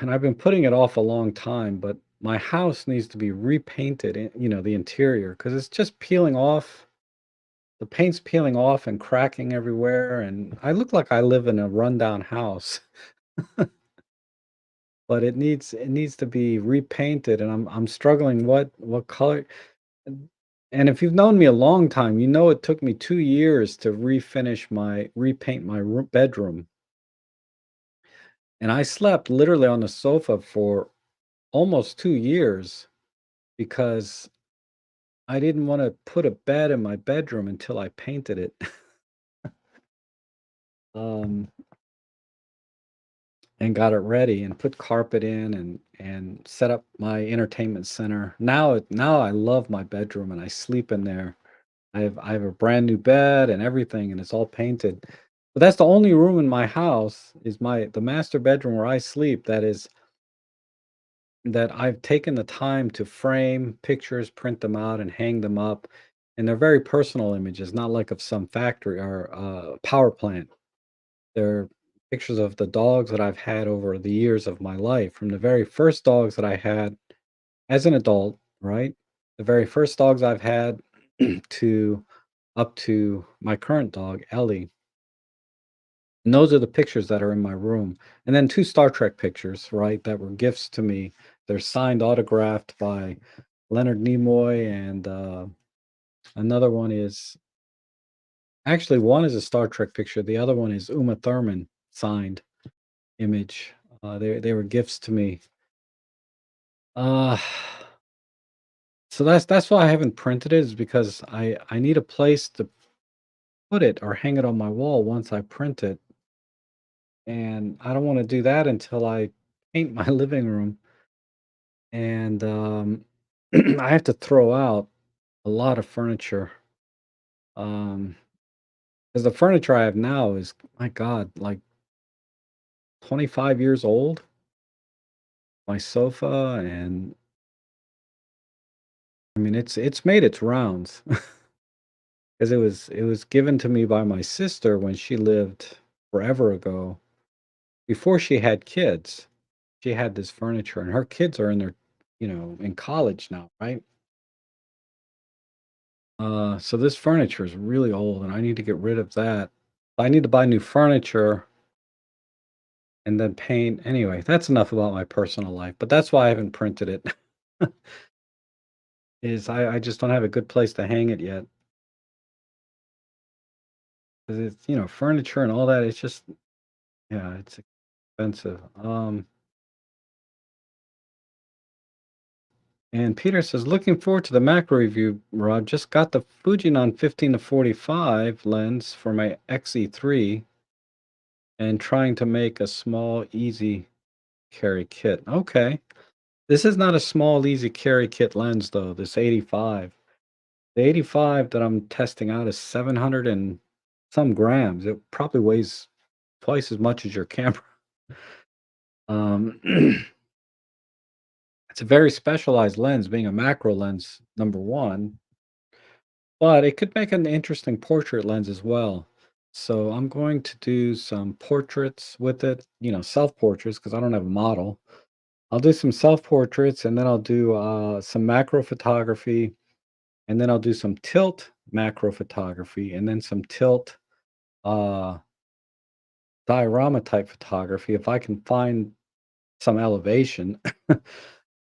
And I've been putting it off a long time, but my house needs to be repainted, the interior, because it's just peeling off. The paint's peeling off and cracking everywhere. And I look like I live in a rundown house, but it needs to be repainted. And I'm struggling what color. And if you've known me a long time, you know it took me 2 years to repaint my bedroom. And I slept literally on the sofa for almost 2 years because I didn't wanna put a bed in my bedroom until I painted it, um, and got it ready and put carpet in and set up my entertainment center. Now I love my bedroom and I sleep in there. I have a brand new bed and everything, and it's all painted. But that's the only room in my house is the master bedroom where I sleep that I've taken the time to frame pictures, print them out, and hang them up, and they're very personal images, not like of some factory or, power plant. They're pictures of the dogs that I've had over the years of my life, from the very first dogs that I had as an adult, right? The very first dogs I've had to up to my current dog, Ellie. And those are the pictures that are in my room. And then 2 Star Trek pictures, right, that were gifts to me. They're signed, autographed by Leonard Nimoy, and, another one is actually, one is a Star Trek picture, the other one is Uma Thurman signed image. They were gifts to me. Uh, so that's why I haven't printed it is because I need a place to put it or hang it on my wall once I print it, and I don't wanna do that until I paint my living room. And I have to throw out a lot of furniture. Um, because the furniture I have now is, my God, like 25 years old. My sofa, and I mean, it's made its rounds because it was given to me by my sister when she lived forever ago. Before she had kids, she had this furniture, and her kids are in college now, right? So this furniture is really old, and I need to get rid of that. I need to buy new furniture and then paint. Anyway, that's enough about my personal life, but that's why I haven't printed it, is I just don't have a good place to hang it yet. 'Cause it's, furniture and all that, it's just yeah, it's expensive. And Peter says, "Looking forward to the macro review, Rob. Just got the Fujinon 15 to 45 lens for my XE3 and trying to make a small, easy carry kit." Okay. This is not a small, easy carry kit lens, though, this 85. The 85 that I'm testing out is 700 and some grams. It probably weighs twice as much as your camera. Um, it's a very specialized lens, being a macro lens, number one, but it could make an interesting portrait lens as well. So I'm going to do some portraits with it, self portraits, because I don't have a model. I'll do some self portraits and then I'll do some macro photography, and then I'll do some tilt macro photography, and then some tilt uh, diorama type photography if I can find some elevation.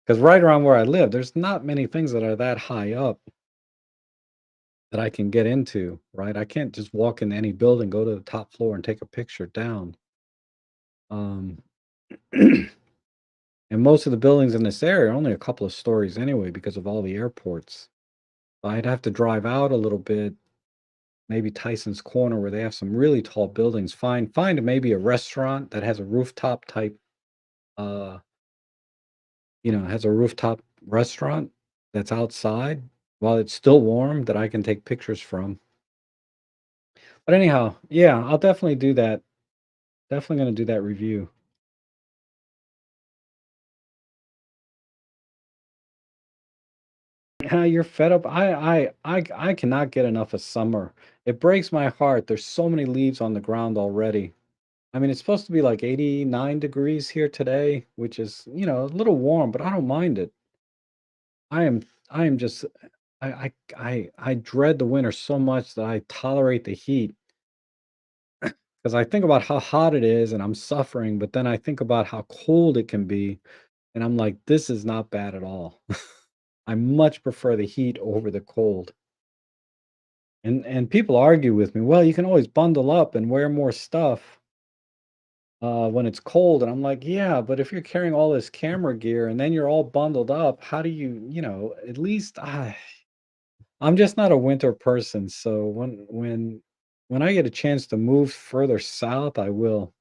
Because right around where I live, there's not many things that are that high up that I can get into, right? I can't just walk in any building, go to the top floor, and take a picture down. Um, And most of the buildings in this area are only a couple of stories anyway because of all the airports. So I'd have to drive out a little bit, maybe Tyson's Corner where they have some really tall buildings. Find maybe a restaurant that has a rooftop type, uh, has a rooftop restaurant that's outside while it's still warm that I can take pictures from. But anyhow, yeah, I'll definitely do that. Definitely gonna do that review. Yeah, you're fed up. I cannot get enough of summer. It breaks my heart. There's so many leaves on the ground already. I mean, it's supposed to be like 89 degrees here today, which is, a little warm, but I don't mind it. I am I am just I dread the winter so much that I tolerate the heat because I think about how hot it is and I'm suffering, but then I think about how cold it can be and I'm like, this is not bad at all. I much prefer the heat over the cold. And people argue with me, "Well, you can always bundle up and wear more stuff, when it's cold," and I'm like, "Yeah, but if you're carrying all this camera gear and then you're all bundled up, how do at least I'm just not a winter person, so when I get a chance to move further south, I will."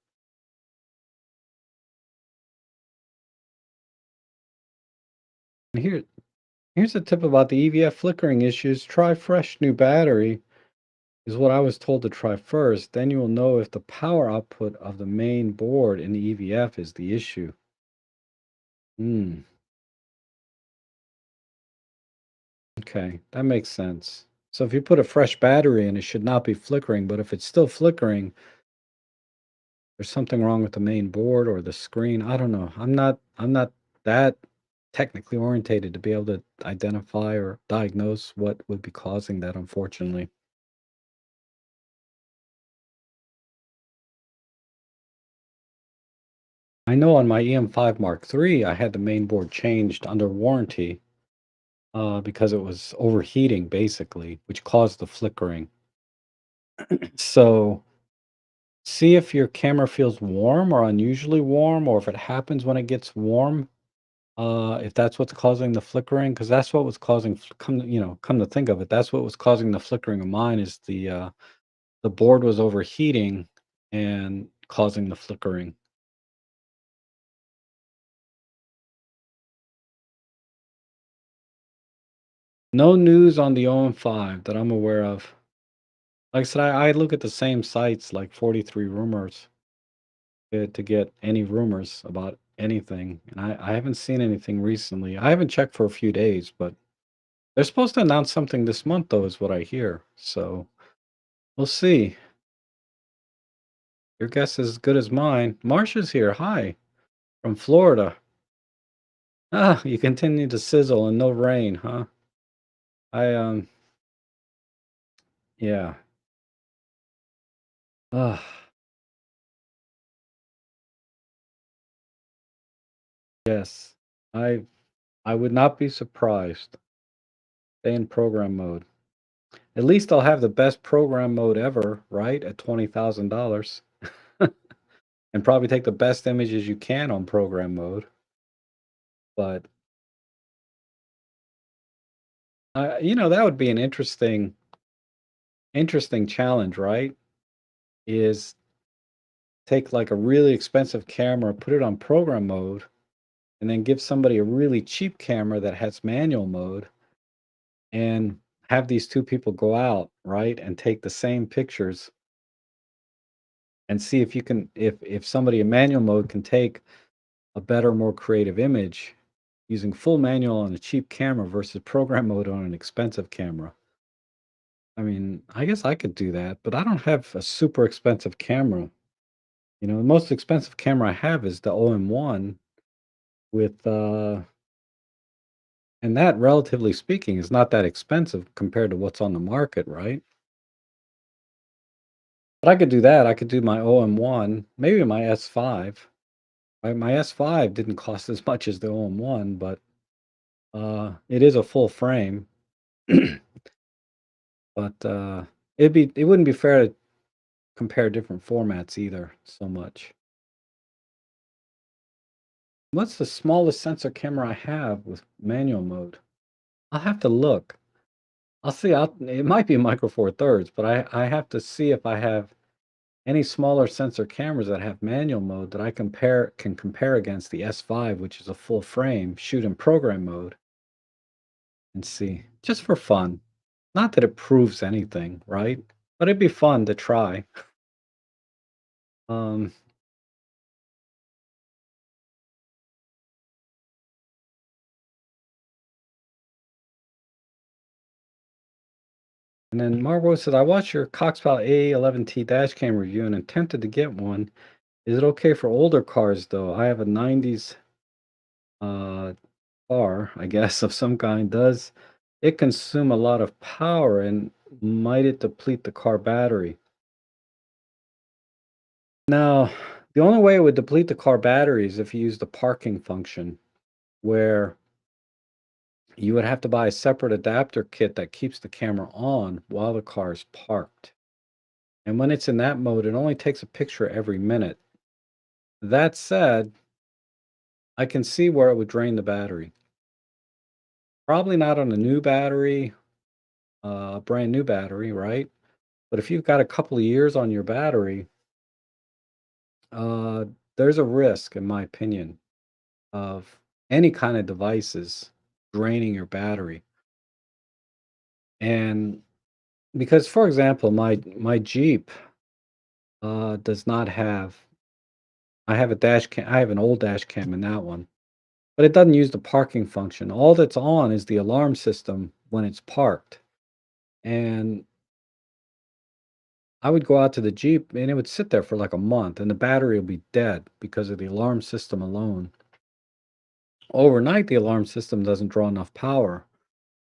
And here's a tip about the EVF flickering issues, try fresh new battery is what I was told to try first, then you will know if the power output of the main board in the EVF is the issue. Hmm. Okay, that makes sense. So if you put a fresh battery in, it should not be flickering, but if it's still flickering, there's something wrong with the main board or the screen. I don't know. I'm not that technically orientated to be able to identify or diagnose what would be causing that, unfortunately. I know on my EM5 Mark III, I had the main board changed under warranty because it was overheating, basically, which caused the flickering. So see if your camera feels warm or unusually warm, or if it happens when it gets warm, if that's what's causing the flickering, because that's what was causing come to think of it, that's what was causing the flickering of mine is the board was overheating and causing the flickering. No news on the OM5 that I'm aware of. Like I said, I look at the same sites like 43 Rumors to get any rumors about anything, and I haven't seen anything recently. I haven't checked for a few days, but they're supposed to announce something this month, though, is what I hear. So we'll see. Your guess is as good as mine. Marsha's here. Hi, from Florida. Ah, you continue to sizzle and no rain, huh? I yeah. Ah, yes. I I would not be surprised. Stay in program mode. At least I'll have the best program mode ever, right? At $20,000, and probably take the best images you can on program mode. But that would be an interesting challenge, right? Is take like a really expensive camera, put it on program mode, and then give somebody a really cheap camera that has manual mode and have these two people go out, right? And take the same pictures and see if you can if somebody in manual mode can take a better, more creative image using full manual on a cheap camera versus program mode on an expensive camera. I mean, I guess I could do that, but I don't have a super expensive camera. The most expensive camera I have is the OM1 with and that relatively speaking is not that expensive compared to what's on the market, right? But I could do that. I could do my OM1, maybe my S5. My S5 didn't cost as much as the OM1, but it is a full frame. But it wouldn't be fair to compare different formats either so much. What's the smallest sensor camera I have with manual mode? I'll have to look. I'll see. It might be a Micro Four Thirds, but I have to see if I have any smaller sensor cameras that have manual mode that I compare against the S5, which is a full frame shoot in program mode, and see just for fun. Not that it proves anything, right? But it'd be fun to try. Um, and then Margot said, I watched your Coxpal A11T dash cam review and am tempted to get one. Is it okay for older cars though? I have a 90s uh, car, I guess, of some kind. Does it consume a lot of power and might it deplete the car battery? Now, the only way it would deplete the car battery is if you use the parking function, where you would have to buy a separate adapter kit that keeps the camera on while the car is parked. And when it's in that mode, it only takes a picture every minute. That said, I can see where it would drain the battery. Probably not on a new battery, a brand new battery, right? But if you've got a couple of years on your battery, uh, there's a risk, in my opinion, of any kind of devices draining your battery. And because, for example, my Jeep does not have. I have a dash cam. I have an old dash cam in that one, but it doesn't use the parking function. All that's on is the alarm system when it's parked. And I would go out to the Jeep and it would sit there for like a month and the battery would be dead because of the alarm system alone. Overnight, the alarm system doesn't draw enough power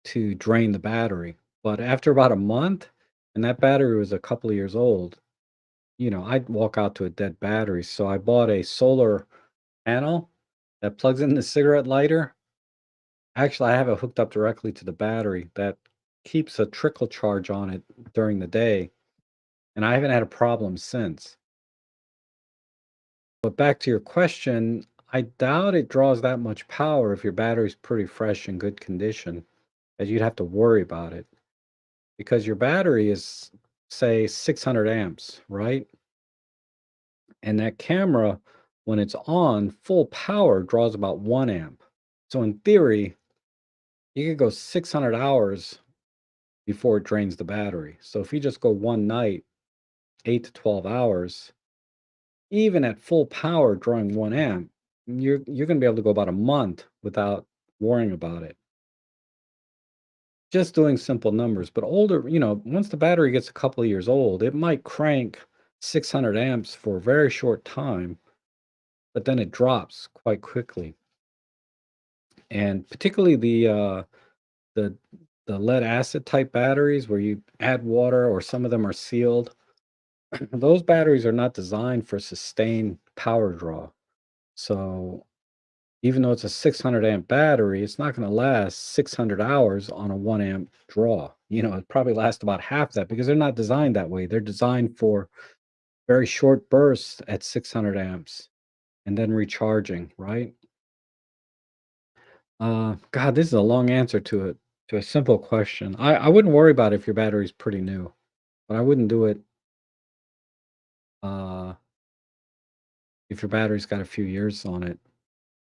to drain the battery. But after about a month, and that battery was a couple of years old, I'd walk out to a dead battery. So I bought a solar panel that plugs in the cigarette lighter. Actually, I have it hooked up directly to the battery that keeps a trickle charge on it during the day, and I haven't had a problem since. But back to your question, I doubt it draws that much power if your battery's pretty fresh and good condition, as you'd have to worry about it because your battery is, say, 600 amps, right? And that camera, when it's on full power, draws about 1 amp. So in theory, you could go 600 hours before it drains the battery. So if you just go one night, 8 to 12 hours, even at full power drawing 1 amp, you're gonna be able to go about a month without worrying about it. Just doing simple numbers, but older, once the battery gets a couple of years old, it might crank 600 amps for a very short time, but then it drops quite quickly. And particularly the the lead acid type batteries where you add water or some of them are sealed, those batteries are not designed for sustained power draw. So even though it's a 600 amp battery, it's not going to last 600 hours on a 1 amp draw. It probably lasts about half that because they're not designed that way. They're designed for very short bursts at 600 amps and then recharging, right? God, this is a long answer to a simple question. I wouldn't worry about it if your battery's pretty new, but I wouldn't do it uh, if your battery's got a few years on it.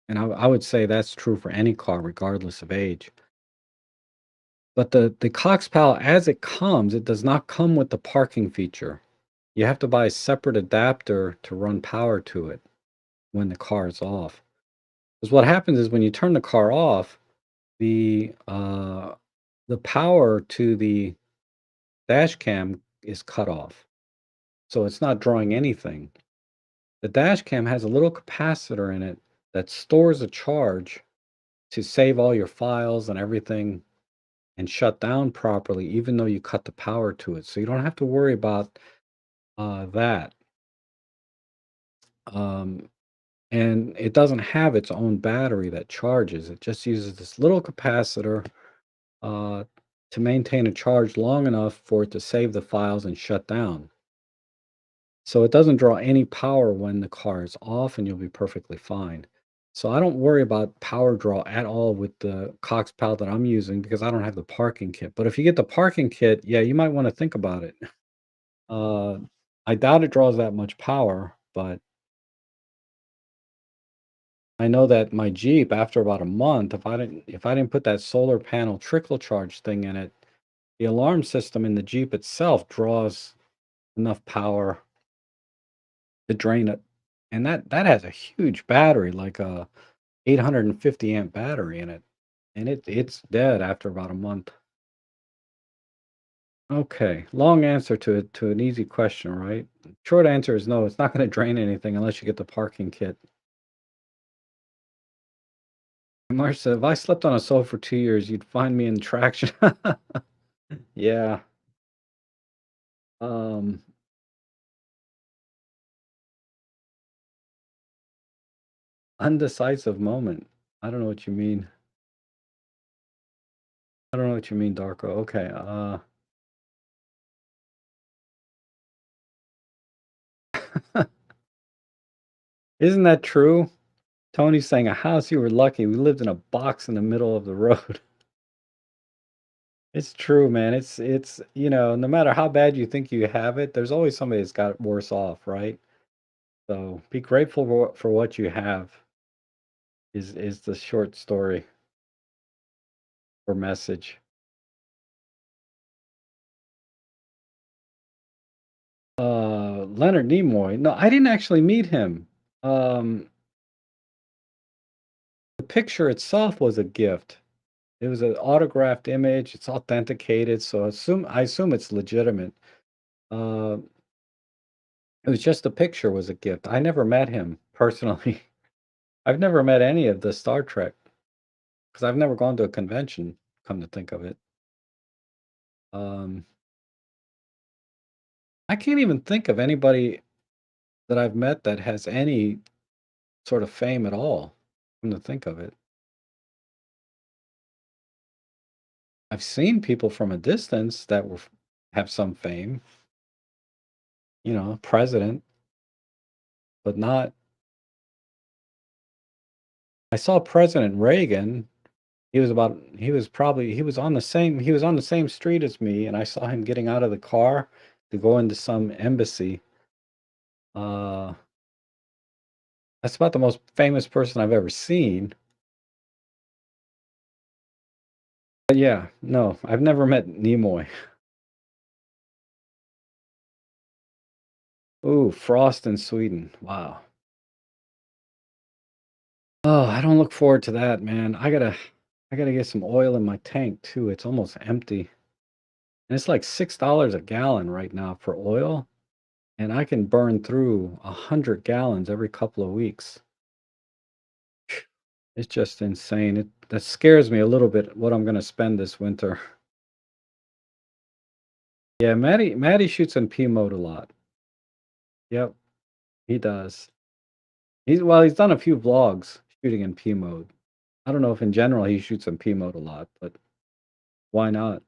And I would say that's true for any car, regardless of age. But the Cox Pal, as it comes, it does not come with the parking feature. You have to buy a separate adapter to run power to it when the car is off. Because what happens is when you turn the car off, the power to the dash cam is cut off. So it's not drawing anything. The dash cam has a little capacitor in it that stores a charge to save all your files and everything and shut down properly, even though you cut the power to it. So you don't have to worry about that. Um, and it doesn't have its own battery that charges. It just uses this little capacitor uh, to maintain a charge long enough for it to save the files and shut down. So it doesn't draw any power when the car is off, and you'll be perfectly fine. So I don't worry about power draw at all with the Cox palette that I'm using because I don't have the parking kit. But if you get the parking kit, yeah, you might want to think about it. Uh, I doubt it draws that much power, but I know that my Jeep, after about a month, if I didn't put that solar panel trickle charge thing in it, the alarm system in the Jeep itself draws enough power to drain it. And that has a huge battery, like a 850 amp battery in it. And it's dead after about a month. Okay, long answer to an easy question, right? Short answer is no, it's not going to drain anything unless you get the parking kit. Marsh said, if I slept on a sofa for 2 years, you'd find me in traction. Yeah. Um, undecisive moment. I don't know what you mean. I don't know what you mean, Darko. Okay. Isn't that true? Tony's saying a house, you were lucky. We lived in a box in the middle of the road. It's true, man. It's no matter how bad you think you have it, there's always somebody that's got worse off, right? So be grateful for what you have is the short story or message. Leonard Nimoy. No, I didn't actually meet him. Um, the picture itself was a gift. It was an autographed image. It's authenticated, so I assume it's legitimate. Uh, it was just the picture was a gift. I never met him personally. I've never met any of the Star Trek because I've never gone to a convention. Come to think of it, um, I can't even think of anybody that I've met that has any sort of fame at all. Come to think of it, I've seen people from a distance that have some fame. President, but not. I saw President Reagan. He was on the same street as me, and I saw him getting out of the car to go into some embassy. Uh, that's about the most famous person I've ever seen. But yeah, no, I've never met Nimoy. Ooh, frost in Sweden. Wow. Oh, I don't look forward to that, man. I gotta get some oil in my tank too. It's almost empty. And it's like $6 a gallon right now for oil. And I can burn through 100 gallons every couple of weeks. It's just insane. That scares me a little bit what I'm gonna spend this winter. Yeah, Maddie shoots in P mode a lot. Yep, he does. He's done a few vlogs shooting in P mode. I don't know if in general he shoots in P mode a lot, but why not?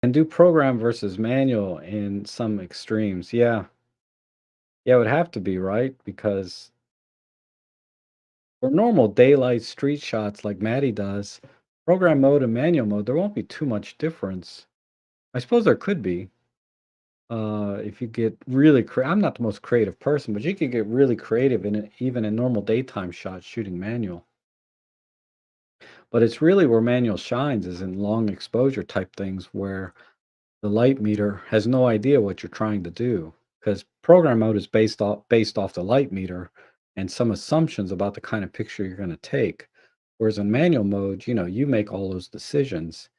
And do program versus manual in some extremes. Yeah. Yeah, it would have to be, right? Because for normal daylight street shots like Maddie does, program mode and manual mode, there won't be too much difference. I suppose there could be. If you get really I'm not the most creative person, but you could get really creative even in normal daytime shots shooting manual. But it's really where manual shines is in long exposure type things where the light meter has no idea what you're trying to do because program mode is based off the light meter and some assumptions about the kind of picture you're going to take. Whereas in manual mode, you make all those decisions.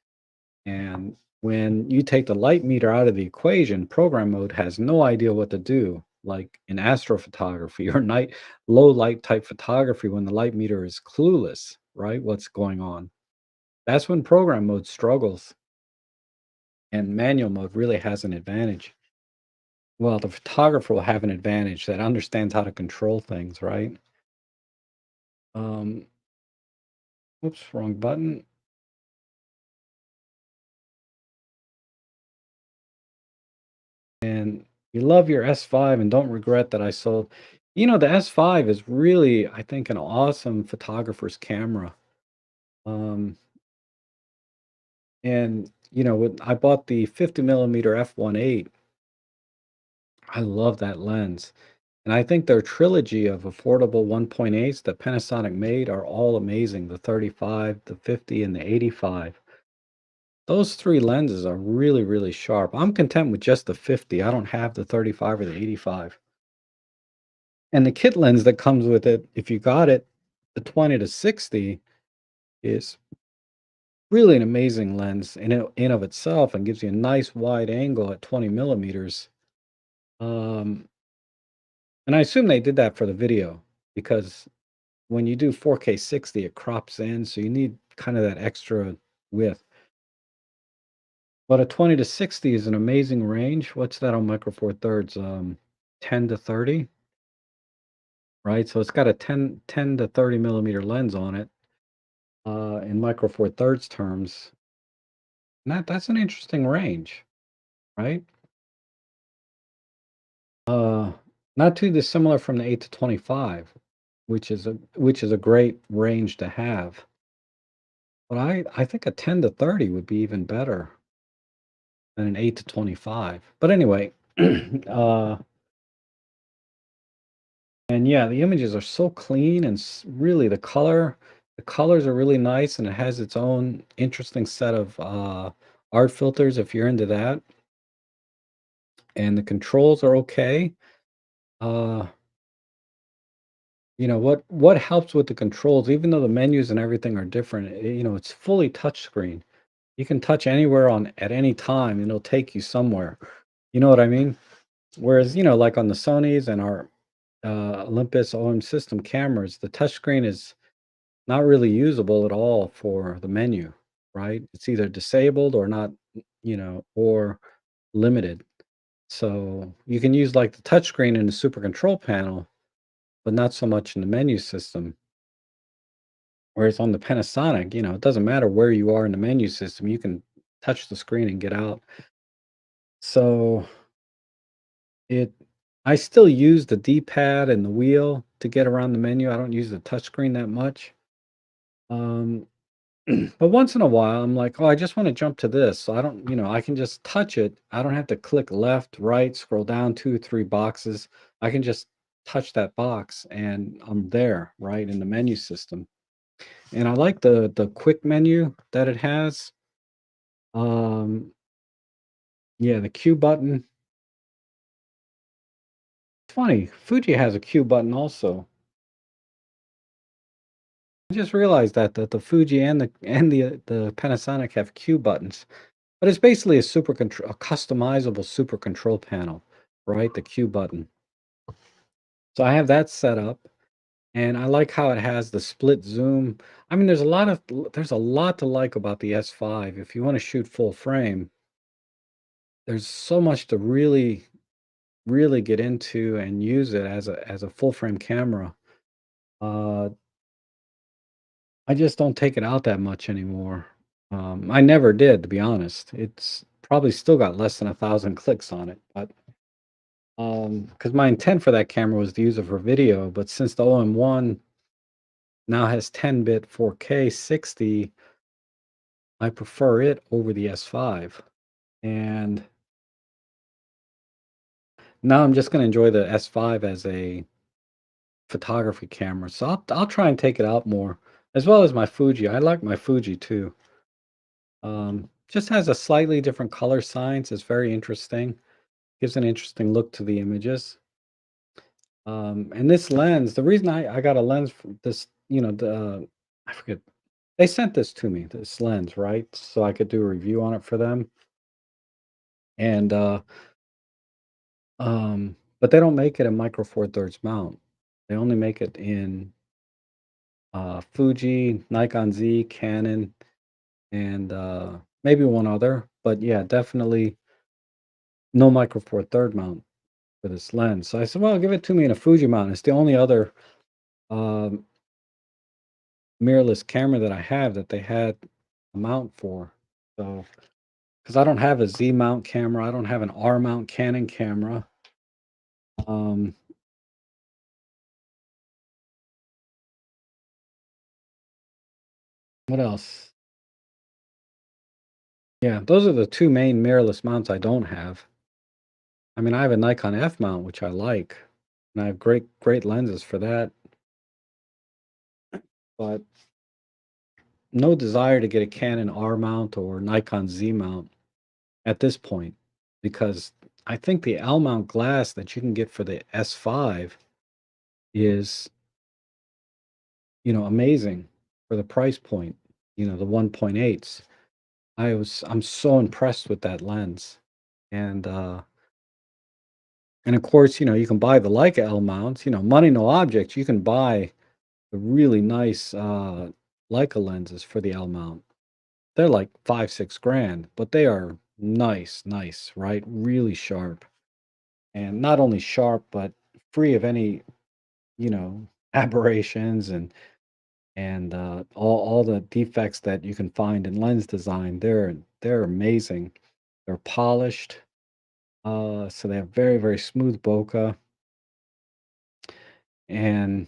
And when you take the light meter out of the equation, program mode has no idea what to do. Like in astrophotography or night low light type photography, when the light meter is clueless, right? What's going on? That's when program mode struggles and manual mode really has an advantage. Well, the photographer will have an advantage that understands how to control things, right? Um, Oops, wrong button. And You love your S5 and don't regret that I sold. The S5 is really, I think, an awesome photographer's camera. Um, and when I bought the 50 millimeter f1.8, I love that lens. And I think their trilogy of affordable 1.8s that Panasonic made are all amazing. The 35, the 50, and the 85. Those three lenses are really, really sharp. I'm content with just the 50. I don't have the 35 or the 85. And the kit lens that comes with it, if you got it, the 20 to 60 is really an amazing lens in of itself and gives you a nice wide angle at 20 millimeters. Um, and I assume they did that for the video because when you do 4K 60, it crops in, so you need kind of that extra width. But a 20 to 60 is an amazing range. What's that on Micro Four Thirds? 10 to 30, right? So it's got a 10 to 30 millimeter lens on it in Micro Four Thirds terms. And that's an interesting range, right? Uh, Not too dissimilar from the 8 to 25, which is a great range to have. But I think a 10 to 30 would be even better than an 8 to 25. But anyway, and yeah, the images are so clean and really the colors are really nice and it has its own interesting set of art filters if you're into that. And the controls are okay. Uh, what helps with the controls, even though the menus and everything are different, it's fully touchscreen. You can touch anywhere on at any time and it'll take you somewhere. You know what I mean? Whereas, like on the Sonys and our Olympus OM system cameras, the touchscreen is not really usable at all for the menu, right? It's either disabled or not, or limited. So you can use like the touchscreen in the super control panel, but not so much in the menu system. Whereas on the Panasonic, it doesn't matter where you are in the menu system, you can touch the screen and get out. So it I still use the D-pad and the wheel to get around the menu. I don't use the touchscreen that much. Um, but once in a while, I'm like, oh, I just want to jump to this. So I don't, I can just touch it. I don't have to click left, right, scroll down two, three boxes. I can just touch that box and I'm there, right, in the menu system. And I like the quick menu that it has. Um, yeah, the Q button. It's funny, Fuji has a Q button also. I just realized that the Fuji and the Panasonic have Q buttons, but it's basically a customizable super control panel, right? The Q button. So I have that set up, and I like how it has the split zoom. I mean, there's a lot to like about the S5. If you want to shoot full frame, there's so much to really, really get into and use it as a full frame camera. Uh, I just don't take it out that much anymore. I never did, to be honest. It's probably still got less than 1,000 clicks on it, but because my intent for that camera was to use it for video, but since the OM1 now has 10-bit 4K 60, I prefer it over the S5. And now I'm just going to enjoy the S5 as a photography camera. So I'll try and take it out more, as well as my Fuji. I like my Fuji too. Just has a slightly different color science. It's very interesting. Gives an interesting look to the images. And this lens, the reason I got a lens for this, I forget, they sent this to me, this lens, right? So I could do a review on it for them. And but they don't make it in Micro Four Thirds mount. They only make it in Fuji, Nikon Z, Canon, and maybe one other. But yeah, definitely no Micro Four Third mount for this lens. So I said, well, give it to me in a Fuji mount. It's the only other um, mirrorless camera that I have that they had a mount for. So, because I don't have a Z mount camera, I don't have an R mount Canon camera. Um, what else? Yeah, those are the 2 main mirrorless mounts I don't have. I mean, I have a Nikon F mount, which I like, and I have great lenses for that, but no desire to get a Canon R mount or Nikon Z mount at this point, because I think the L mount glass that you can get for the S5 is, amazing for the price point, the 1.8s. I'm so impressed with that lens. And and of course, you can buy the Leica L mounts, money no object. You can buy the really nice Leica lenses for the L mount. They're like 5, 6 grand, but they are nice, right? Really sharp. And not only sharp, but free of any, aberrations and all the defects that you can find in lens design. They're amazing. They're polished. So they have very smooth bokeh. And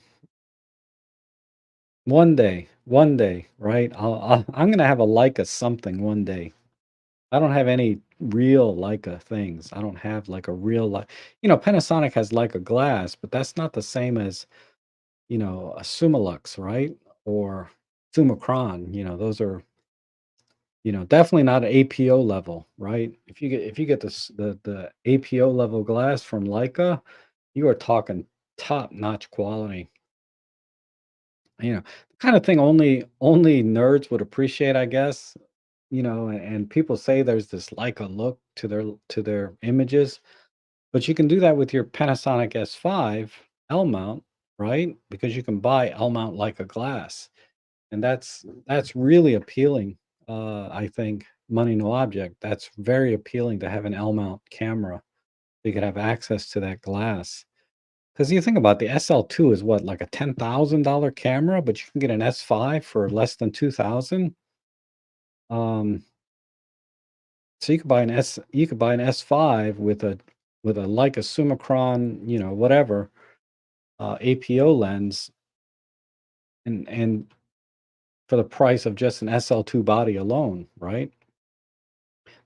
one day, right? I'm gonna have a Leica something one day. I don't have any real Leica things. I don't have like a real like, Panasonic has Leica glass, but that's not the same as, a Summilux, right? Or Summicron. Those are, definitely not APO level, right? If you get the APO level glass from Leica, you are talking top-notch quality. The kind of thing only nerds would appreciate, I guess. And people say there's this Leica look to their images, but you can do that with your Panasonic S5 L mount, right? Because you can buy L mount Leica glass, and that's really appealing. I think money no object. That's very appealing to have an L mount camera. You could have access to that glass. Because you think about the SL2 is what, like a $10,000 camera, but you can get an S5 for less than 2,000. Um, so you could buy an S5 with a Leica Summicron, whatever, APO lens, and for the price of just an SL2 body alone, right?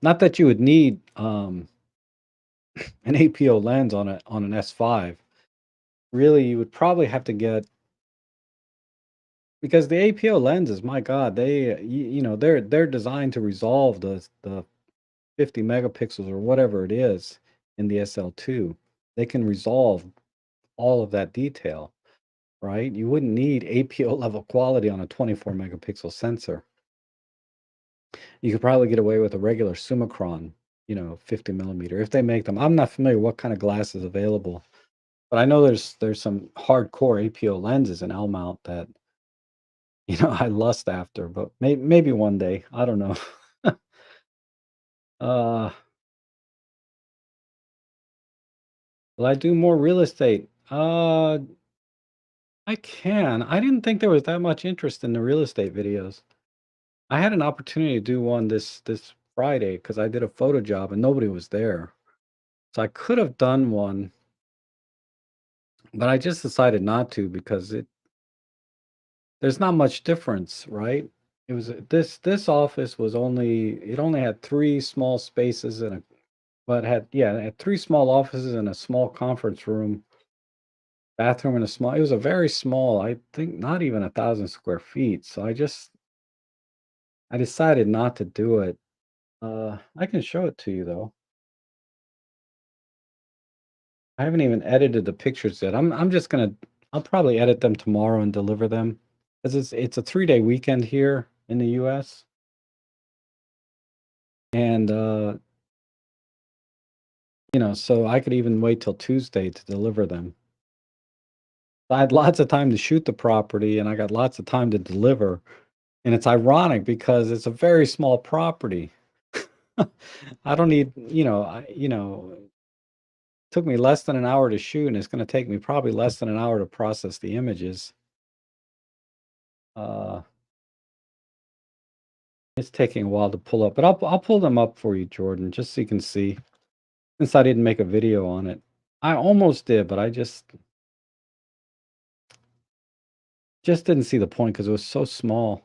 Not that you would need an APO lens on an S5. Really, you would probably have to get, because the APO lenses, my God, they're designed to resolve the 50 megapixels or whatever it is in the SL2. They can resolve all of that detail, right? You wouldn't need APO level quality on a 24 megapixel sensor. You could probably get away with a regular Summicron, 50 millimeter if they make them. I'm not familiar what kind of glass is available, but I know there's some hardcore APO lenses in L mount that I lust after, but maybe one day. I don't know. Uh, will I do more real estate? I can. I didn't think there was that much interest in the real estate videos. I had an opportunity to do one this Friday because I did a photo job and nobody was there. So I could have done one, but I just decided not to because there's not much difference, right? It was this office was only had three small spaces and a but had yeah, it had three small offices and a small conference room, bathroom and a small it was a very small, I think not even 1,000 square feet. So I decided not to do it. I can show it to you though. I haven't even edited the pictures yet. I'm just gonna I'll probably edit them tomorrow and deliver them because it's a 3-day weekend here in the US. And so I could even wait till Tuesday to deliver them. I had lots of time to shoot the property and I got lots of time to deliver. And it's ironic because it's a very small property. I don't need, took me less than an hour to shoot, and it's going to take me probably less than an hour to process the images. Uh, it's taking a while to pull up, but I'll pull them up for you, Jordan, just so you can see. Since I didn't make a video on it. I almost did, but I just didn't see the point because it was so small.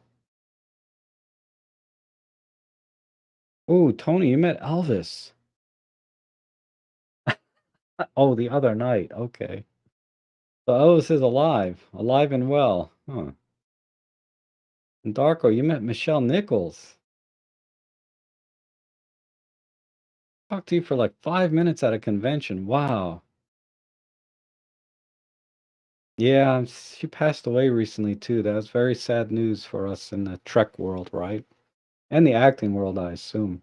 Ooh, Tony, you met Elvis. Oh, the other night. Okay. So Elvis is alive, alive and well. Huh. And Darko, you met Michelle Nichols. Talked to you for like 5 minutes at a convention. Wow. Yeah, she passed away recently too. That was very sad news for us in the Trek world, right? And the acting world, I assume.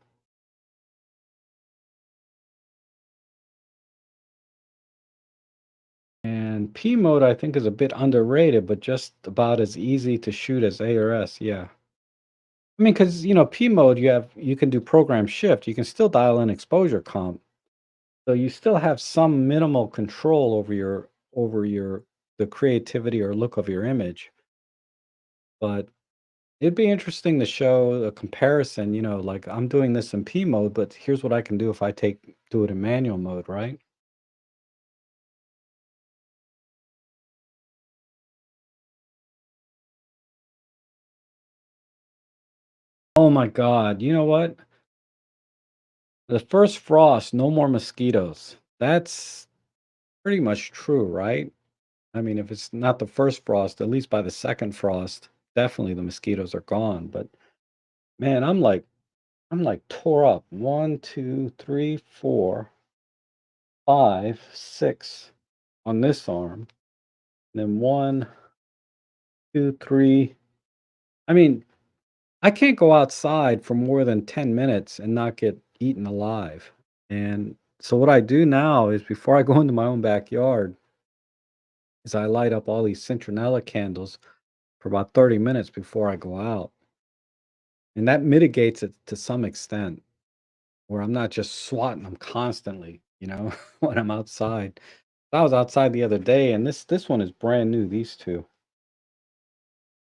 And P mode, I think, is a bit underrated, but just about as easy to shoot as A or S. Yeah. I mean, because P mode, you can do program shift. You can still dial in exposure comp, so you still have some minimal control over your the creativity or look of your image. But it'd be interesting to show a comparison. Like I'm doing this in P mode, but here's what I can do if I do it in manual mode, right? Oh my God! You know what? The first frost, no more mosquitoes. That's pretty much true, right? I mean, if it's not the first frost, at least by the second frost, definitely the mosquitoes are gone. But man, I'm like tore up. One, two, three, four, five, six on this arm. And then one, two, three. I mean, I can't go outside for more than 10 minutes and not get eaten alive. And so what I do now is before I go into my own backyard, is I light up all these citronella candles for about 30 minutes before I go out. And that mitigates it to some extent where I'm not just swatting them constantly, when I'm outside. I was outside the other day and this one is brand new, these two.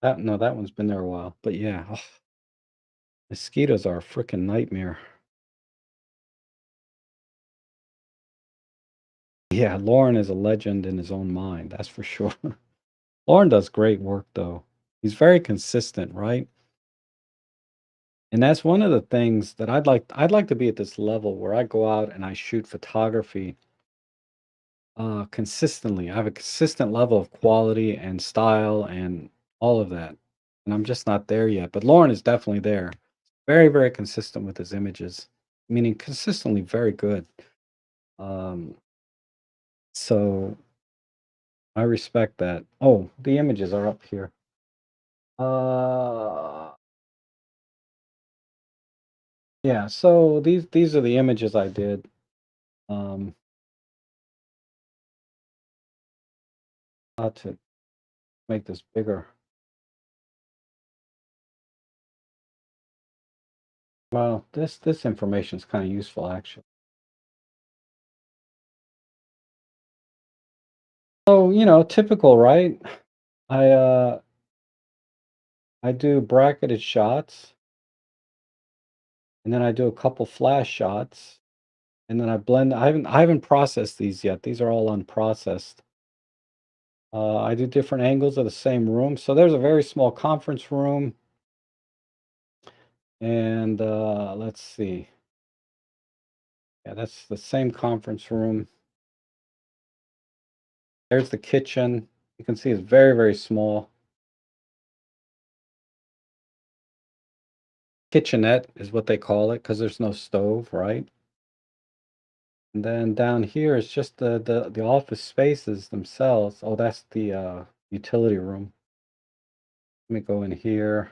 That no, that one's been there a while. But yeah, mosquitoes are a freaking nightmare. Yeah, Lauren is a legend in his own mind, that's for sure. Lauren does great work though. He's very consistent, right? And that's one of the things that I'd like to be at this level where I go out and I shoot photography consistently. I have a consistent level of quality and style and all of that. And I'm just not there yet. But Lauren is definitely there. Very, very consistent with his images, meaning consistently very good. Um, so I respect that. Oh, the images are up here. Uh, yeah, so these are the images I did. Um, how to make this bigger. Well, this information is kind of useful actually. So, typical, right? I I do bracketed shots, and then I do a couple flash shots, and then I blend. I haven't processed these yet. These are all unprocessed. I do different angles of the same room. So there's a very small conference room, and let's see. Yeah, that's the same conference room. There's the kitchen. You can see it's very, very small. Kitchenette is what they call it because there's no stove, right? And then down here is just the office spaces themselves. Oh, that's the utility room. Let me go in here.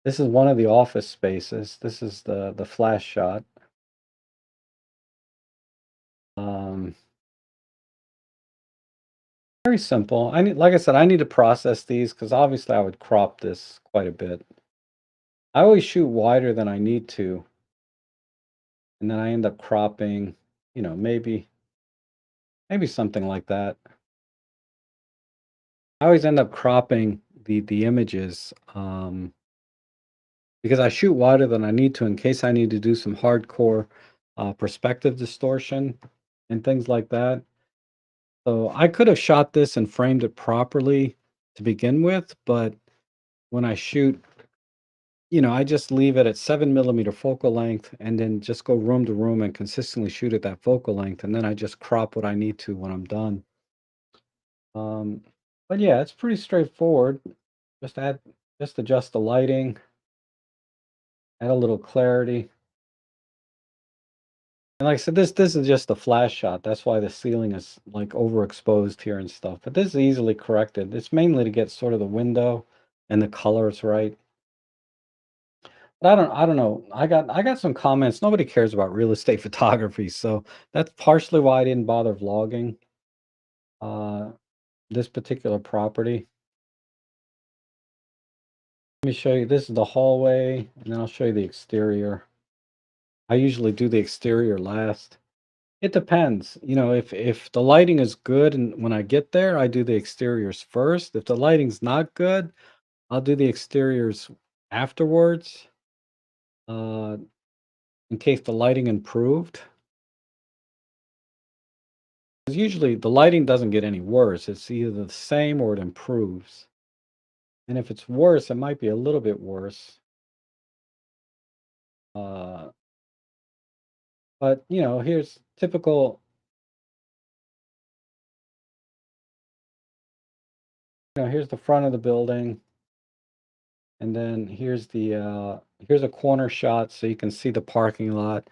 This is one of the office spaces. This is the flash shot. Um, very simple. Like I said, I need to process these because obviously I would crop this quite a bit. I always shoot wider than I need to, and then I end up cropping, maybe something like that. I always end up cropping the images because I shoot wider than I need to in case I need to do some hardcore perspective distortion. and things like that. So I could have shot this and framed it properly to begin with, but when I shoot, I just leave it at 7 millimeter focal length and then just go room to room and consistently shoot at that focal length. And then I just crop what I need to when I'm done. Um, but yeah, it's pretty straightforward. Just add, just adjust the lighting, add a little clarity. And like I said, this is just a flash shot. That's why the ceiling is like overexposed here and stuff. But this is easily corrected. It's mainly to get sort of the window and the colors right. But I don't know. I got some comments. Nobody cares about real estate photography, so that's partially why I didn't bother vlogging uh this particular property. Let me show you. This is the hallway, and then I'll show you the exterior. I usually do the exterior last. It depends. If the lighting is good and when I get there, I do the exteriors first. If the lighting's not good, I'll do the exteriors afterwards, uh, in case the lighting improved. 'Cause usually the lighting doesn't get any worse. It's either the same or it improves. And if it's worse, it might be a little bit worse. Uh, but here's typical. Here's the front of the building. And then here's a corner shot so you can see the parking lot.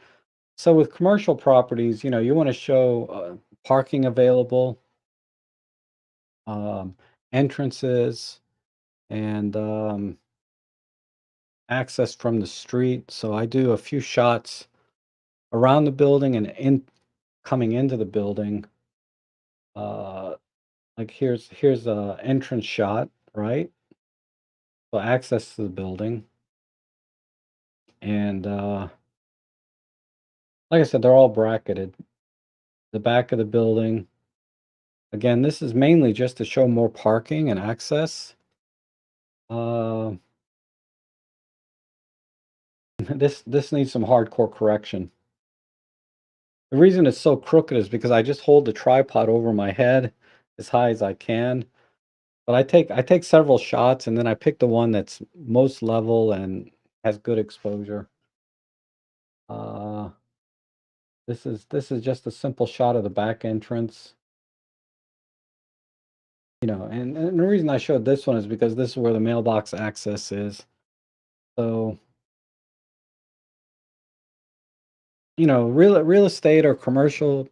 So with commercial properties, you want to show parking available, um, entrances, and access from the street. So I do a few shots around the building and in coming into the building. Uh, like here's a entrance shot, right? So access to the building, and like I said, they're all bracketed. The back of the building. Again, this is mainly just to show more parking and access. Uh, this needs some hardcore correction. The reason it's so crooked is because I just hold the tripod over my head as high as I can. But I take several shots and then I pick the one that's most level and has good exposure. Uh, this is just a simple shot of the back entrance. And the reason I showed this one is because this is where the mailbox access is. So real estate or commercial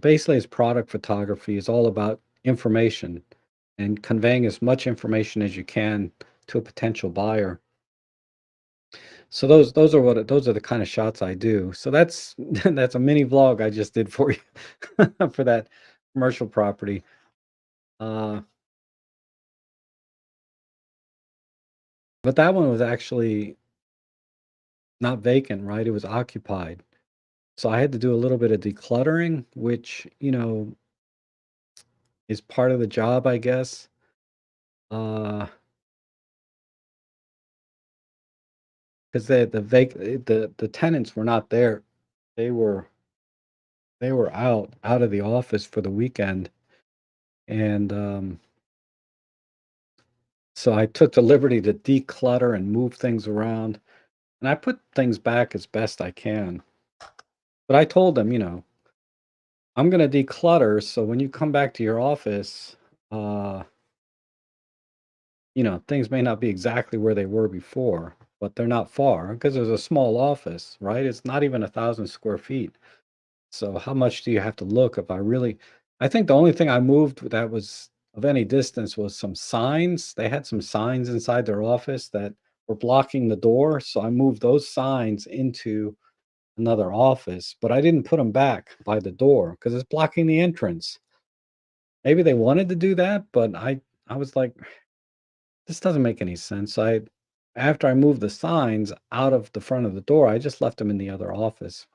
basically it's product photography is all about information and conveying as much information as you can to a potential buyer. So those are the kind of shots I do. So that's that's a mini vlog I just did for you for that commercial property. Uh, but that one was actually not vacant, right? It was occupied. So I had to do a little bit of decluttering, which, is part of the job, I guess. Uh, because the tenants were not there. They were they were out of the office for the weekend, and so I took the liberty to declutter and move things around, and I put things back as best I can. But I told them, I'm going to declutter, so when you come back to your office, uh, things may not be exactly where they were before, but they're not far because there's a small office, right? It's not even 1,000 square feet. So how much do you have to look if I think the only thing I moved that was of any distance was some signs. They had some signs inside their office that were blocking the door, so I moved those signs into another office, but I didn't put them back by the door because it's blocking the entrance. Maybe they wanted to do that, but I was like, this doesn't make any sense. I After I moved the signs out of the front of the door, I just left them in the other office.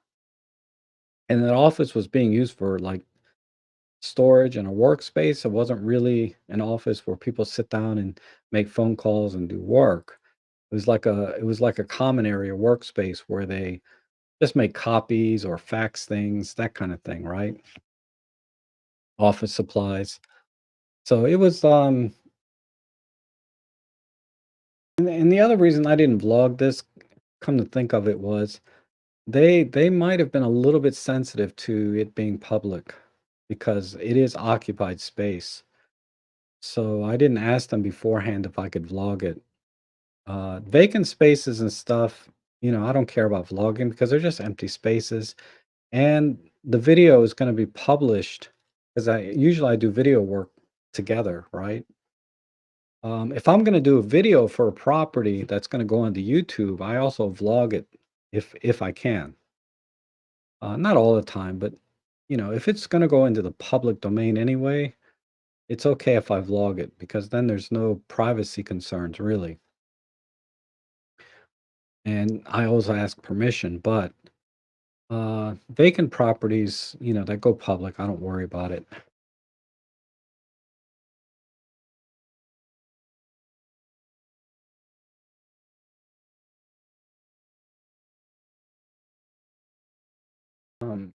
And that office was being used for like storage and a workspace. It wasn't really an office where people sit down and make phone calls and do work. It was like a common area workspace where they just make copies or fax things, that kind of thing, right? Office supplies. So it was, and the other reason I didn't vlog this, come to think of it, was they might have been a little bit sensitive to it being public because it is occupied space. So I didn't ask them beforehand if I could vlog it. Vacant spaces and stuff, I don't care about vlogging because they're just empty spaces. And the video is going to be published because I do video work together, right? If I'm going to do a video for a property that's going to go onto YouTube, I also vlog it if I can. Not all the time, but if it's going to go into the public domain anyway, it's okay if I vlog it because then there's no privacy concerns really. And I always ask permission, but vacant properties, that go public, I don't worry about it. Um,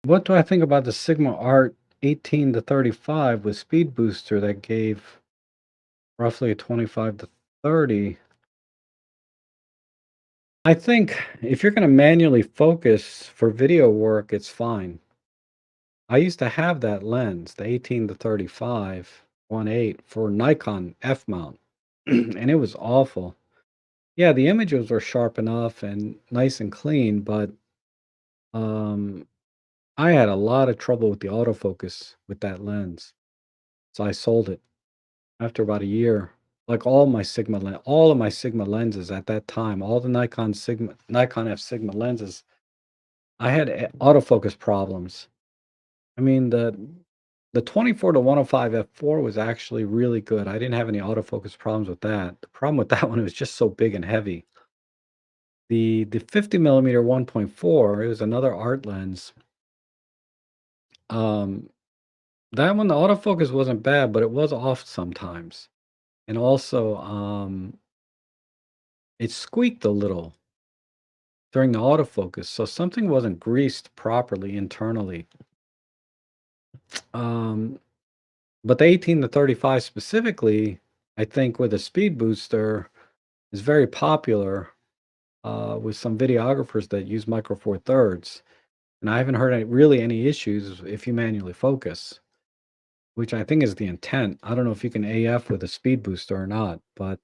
what do I think about the Sigma Art 18 to 35 with speed booster that gave roughly a 25 to 30? I think if you're going to manually focus for video work, it's fine. I used to have that lens, the 18 to 35 1.8 for Nikon F mount, and it was awful. Yeah, the images were sharp enough and nice and clean, but um, I had a lot of trouble with the autofocus with that lens, so I sold it after about a year. Like all of my Sigma lenses at that time, all the Nikon F Sigma lenses, I had autofocus problems. I mean, the 24 to 105 f4 was actually really good. I didn't have any autofocus problems with that. The problem with that one, it was just so big and heavy. The 50 millimeter 1.4, it was another art lens. Um, that one, the autofocus wasn't bad, but it was off sometimes. And also, it squeaked a little during the autofocus, so something wasn't greased properly internally. Um, but the 18 to 35 specifically, I think with a speed booster is very popular with some videographers that use Micro Four Thirds. And I haven't heard really any issues if you manually focus, which I think is the intent. I don't know if you can AF with a speed booster or not, but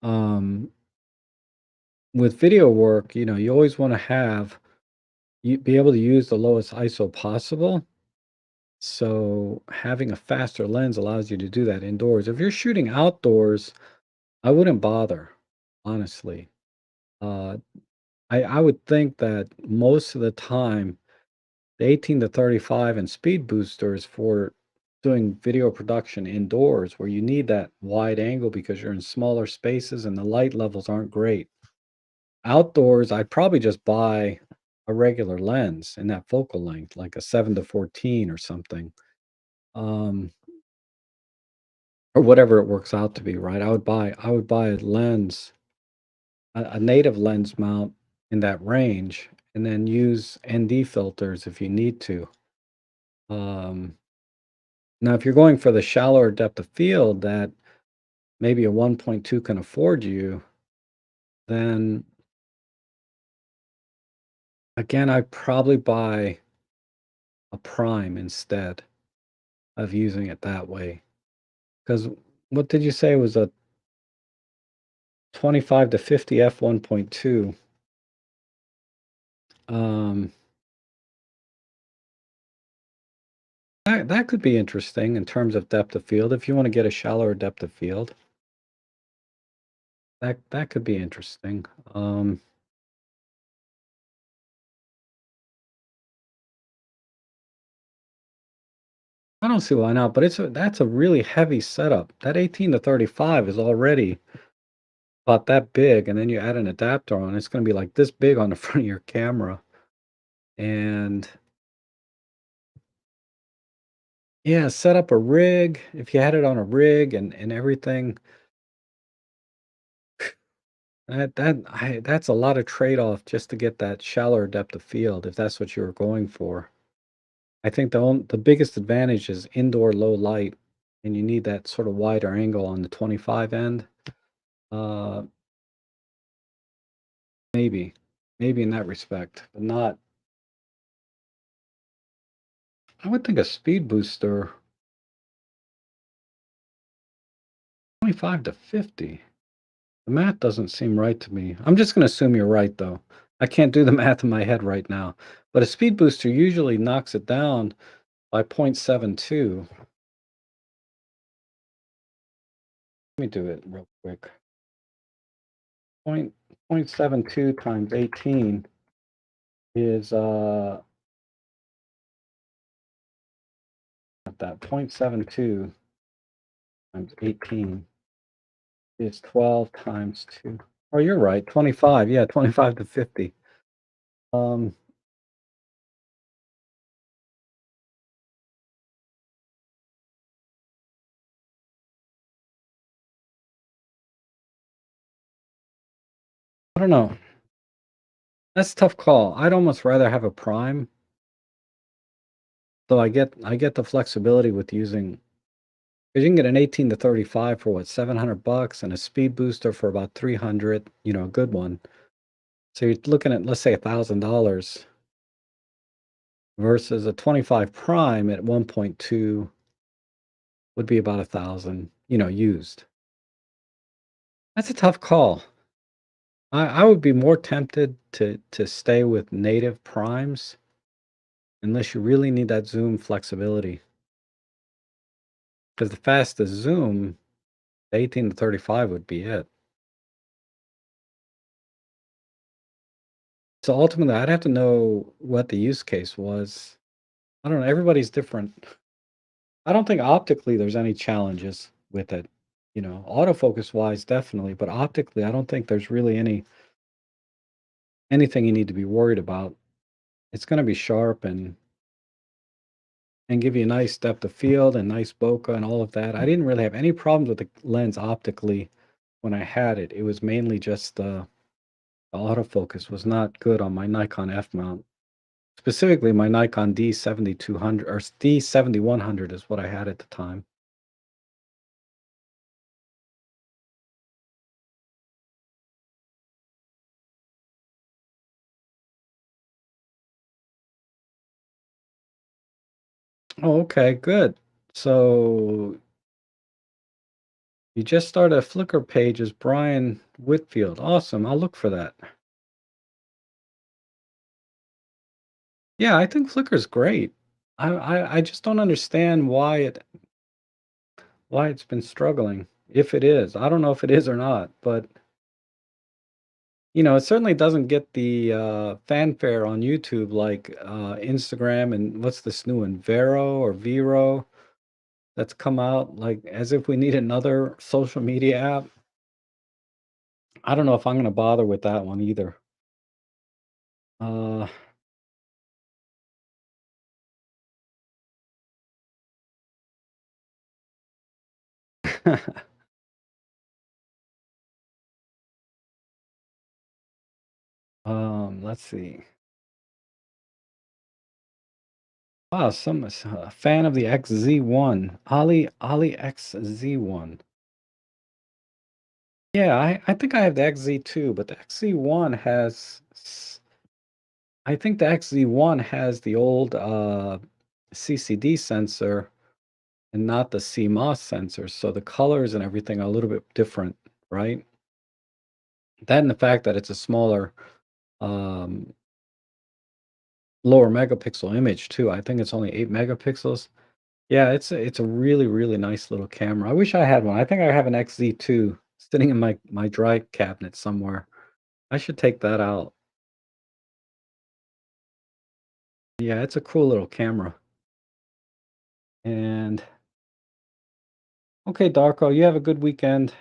um, with video work, you always want to you be able to use the lowest ISO possible. So having a faster lens allows you to do that indoors. If you're shooting outdoors, I wouldn't bother, honestly. Uh, I would think that most of the time, the 18 to 35 and speed boosters for doing video production indoors, where you need that wide angle because you're in smaller spaces and the light levels aren't great. Outdoors, I'd probably just buy a regular lens in that focal length, like a 7 to 14 or something, um, or whatever it works out to be, right? I would buy a lens, a native lens mount in that range, and then use ND filters if you need to. Um, Now, if you're going for the shallower depth of field that maybe a 1.2 can afford you, then again, I'd probably buy a prime instead of using it that way. Because what did you say was a 25 to 50 f 1.2? Um, that could be interesting in terms of depth of field. If you want to get a shallower depth of field, that could be interesting. I don't see why not, but that's a really heavy setup. That 18 to 35 is already about that big, and then you add an adapter on, it's gonna be like this big on the front of your camera. And yeah, set up a rig. If you had it on a rig and everything, That's a lot of trade-off just to get that shallower depth of field if that's what you were going for. I think the biggest advantage is indoor low light, and you need that sort of wider angle on the 25 end. Uh, maybe, maybe in that respect, but not. I would think a speed booster, 25 to 50. The math doesn't seem right to me. I'm just going to assume you're right, though. I can't do the math in my head right now. But a speed booster usually knocks it down by 0.72. Let me do it real quick. Point 0.72 times 18 is at that 0.72 times 18 is 12 times 2. Oh, you're right. 25. Yeah, 25 to 50. Um, I don't know. That's a tough call. I'd almost rather have a prime, though I get the flexibility with using because you can get an 18 to 35 for what, 700 bucks and a speed booster for about 300, a good one. So you're looking at let's say $1,000 versus a 25 prime at 1.2 would be about 1,000, used. That's a tough call. I would be more tempted to stay with native primes unless you really need that zoom flexibility. Because the fastest zoom, the 18 to 35 would be it. So ultimately, I'd have to know what the use case was. I don't know. Everybody's different. I don't think optically there's any challenges with it. Autofocus wise, definitely, but optically, I don't think there's really anything you need to be worried about. It's going to be sharp and give you a nice depth of field and nice bokeh and all of that. I didn't really have any problems with the lens optically when I had it. It was mainly just the autofocus was not good on my Nikon F mount. Specifically, my Nikon D7200 or D7100 is what I had at the time. Oh, okay, good. So you just started a Flickr page as Brian Whitfield. Awesome. I'll look for that. Yeah, I think Flickr's great. I just don't understand why it's been struggling. If it is, I don't know if it is or not, but it certainly doesn't get the fanfare on YouTube like Instagram and what's this new one, Vero that's come out. Like as if we need another social media app. I don't know if I'm going to bother with that one either. Uh, let's see. Wow, some fan of the XZ1, Ali XZ1. Yeah, I think I have the XZ2, but the XZ1 I think the XZ1 has the old CCD sensor and not the CMOS sensor, so the colors and everything are a little bit different, right? That and the fact that it's a smaller, um, lower megapixel image too. I think it's only 8 megapixels. Yeah, it's a really, really nice little camera. I wish I had one. I think I have an XZ2 sitting in my dry cabinet somewhere. I should take that out. Yeah, it's a cool little camera. And okay, Darko, you have a good weekend.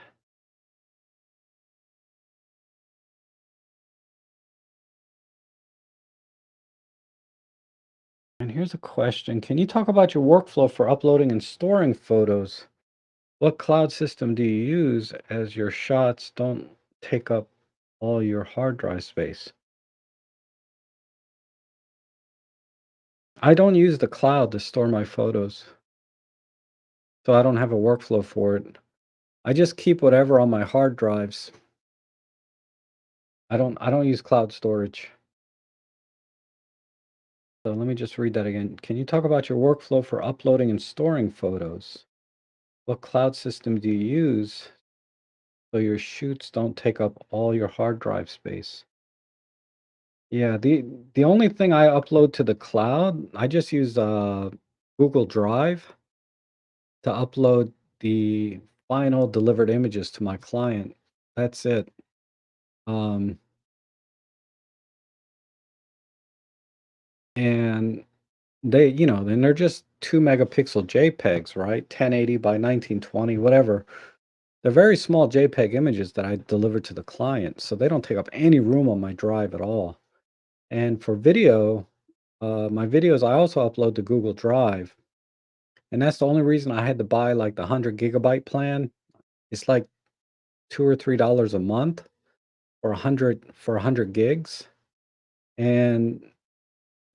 And here's a question. Can you talk about your workflow for uploading and storing photos? What cloud system do you use as your shots don't take up all your hard drive space. I don't use the cloud to store my photos, so I don't have a workflow for it. I just keep whatever on my hard drives. I don't use cloud storage. So let me just read that again. Can you talk about your workflow for uploading and storing photos? What cloud system do you use so your shoots don't take up all your hard drive space? Yeah, the only thing I upload to the cloud, I just use Google Drive to upload the final delivered images to my client. That's it. Um, and then they're just 2 megapixel JPEGs, right? 1080 by 1920, whatever. They're very small JPEG images that I deliver to the client, so they don't take up any room on my drive at all. And for video, my videos I also upload to Google Drive, and that's the only reason I had to buy like the 100 gigabyte plan. It's like $2 or $3 a month for 100 gigs, and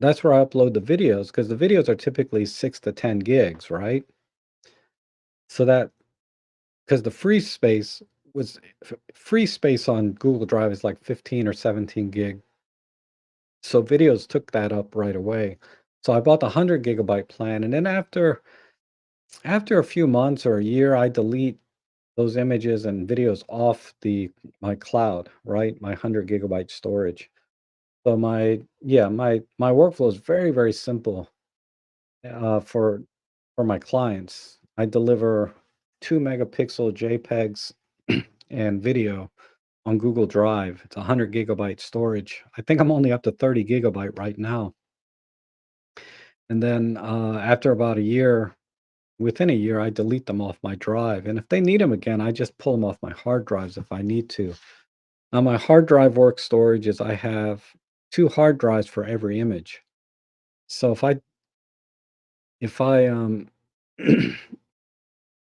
that's where I upload the videos because the videos are typically 6 to 10 gigs, right? So that because the was free space on Google Drive is like 15 or 17 gig. So videos took that up right away. So I bought the 100 gigabyte plan, and then after a few months or a year, I delete those images and videos off the my cloud, right? My 100 gigabyte storage. So my workflow is very, very simple for my clients. I deliver 2 megapixel JPEGs and video on Google Drive. It's 100 gigabyte storage. I think I'm only up to 30 gigabyte right now. And then after about a year, within a year, I delete them off my drive. And if they need them again, I just pull them off my hard drives if I need to. Now, my hard drive work storage is I have two hard drives for every image. So if I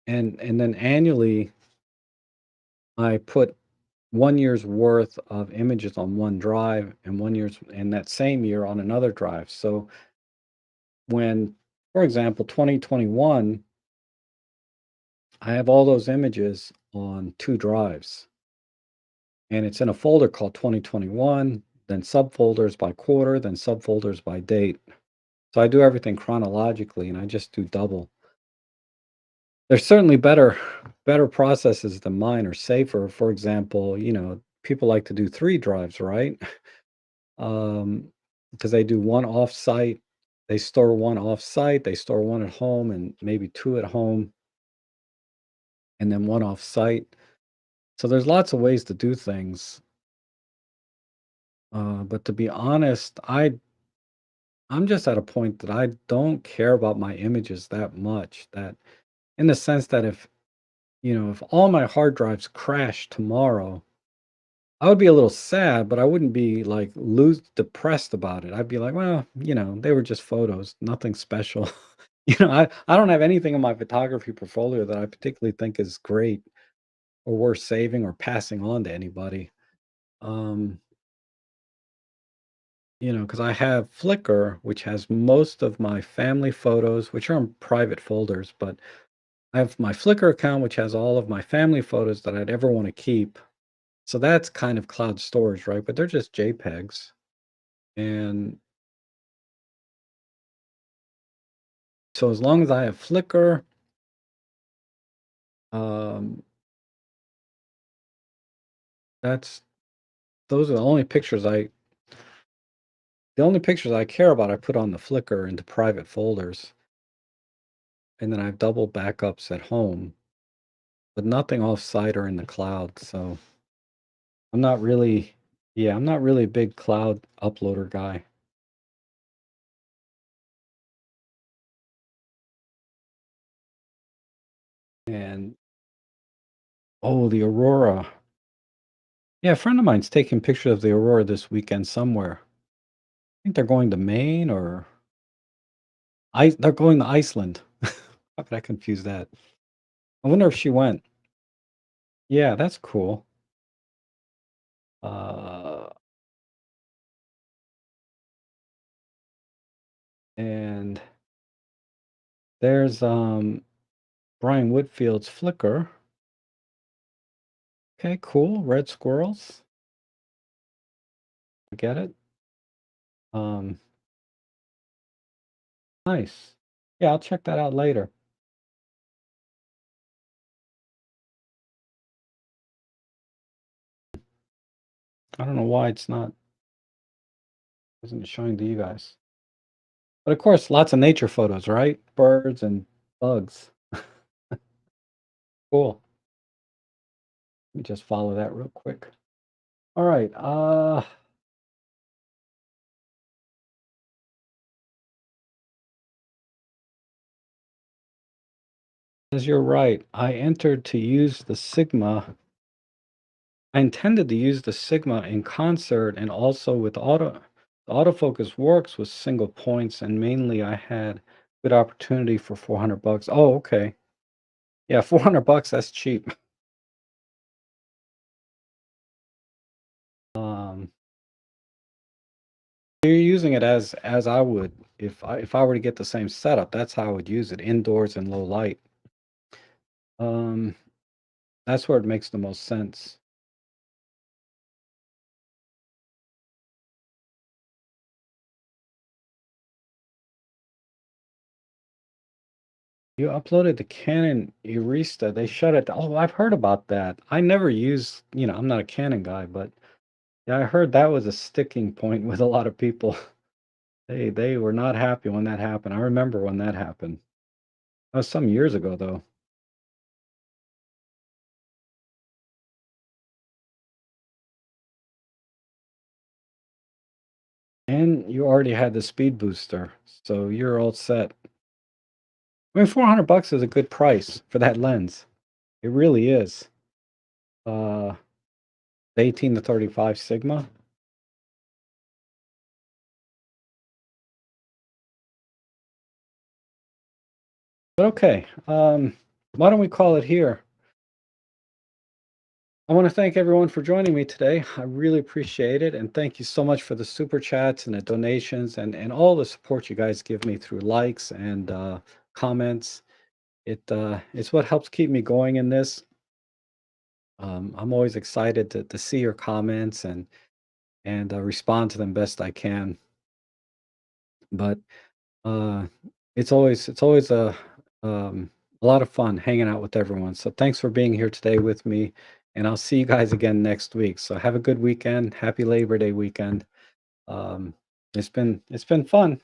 and then annually I put 1 year's worth of images on one drive and 1 year's and that same year on another drive. So when, for example, 2021, I have all those images on two drives, and it's in a folder called 2021, then subfolders by quarter, then subfolders by date. So I do everything chronologically and I just do double. There's certainly better processes than mine or safer. For example, people like to do three drives, right? Because they do one off-site, they store one off-site, they store one at home and maybe two at home, and then one off-site. So there's lots of ways to do things. But to be honest, I'm just at a point that I don't care about my images that much. That in the sense that if all my hard drives crash tomorrow, I would be a little sad, but I wouldn't be like lose depressed about it. I'd be like, well, they were just photos, nothing special. I don't have anything in my photography portfolio that I particularly think is great or worth saving or passing on to anybody. Um, because I have Flickr, which has most of my family photos, which are in private folders, but I have my Flickr account, which has all of my family photos that I'd ever want to keep. So that's kind of cloud storage, right? But they're just JPEGs. And so as long as I have Flickr, um, that's those are the only pictures I care about I put on the Flickr into private folders. And then I have double backups at home, but nothing off-site or in the cloud. So I'm not really, yeah, I'm not really a big cloud uploader guy. And oh, the aurora. Yeah, a friend of mine's taking pictures of the aurora this weekend somewhere. I think they're going to Maine or they're going to Iceland. How could I confuse that? I wonder if she went. Yeah, that's cool. Uh, and there's Brian Whitfield's Flickr. Okay, cool. Red squirrels. I get it. Um, nice. Yeah, I'll check that out later. I don't know why it's not isn't showing to you guys. But of course, lots of nature photos, right? Birds and bugs. Cool. Let me just follow that real quick. All right. As you're right, I entered to use the Sigma. I intended to use the Sigma in concert and also with the autofocus works with single points and mainly I had good opportunity for 400 bucks. Oh, okay. Yeah, 400 bucks, that's cheap. Um, you're using it as I would if I were to get the same setup, that's how I would use it indoors in low light. Um, that's where it makes the most sense. You uploaded the Canon Arista. They shut it. Oh, I've heard about that. I never use, I'm not a Canon guy, but yeah, I heard that was a sticking point with a lot of people. They were not happy when that happened. I remember when that happened. That was some years ago though. And you already had the speed booster, so you're all set. I mean, 400 bucks is a good price for that lens. It really is. Uh, the 18 to 35 Sigma. But okay, why don't we call it here? I want to thank everyone for joining me today. I really appreciate it. And thank you so much for the super chats and the donations and all the support you guys give me through likes and comments. It's what helps keep me going in this. I'm always excited to see your comments and respond to them best I can. But uh, it's always a lot of fun hanging out with everyone. So thanks for being here today with me, and I'll see you guys again next week. So have a good weekend. Happy Labor Day weekend. Um, it's been fun.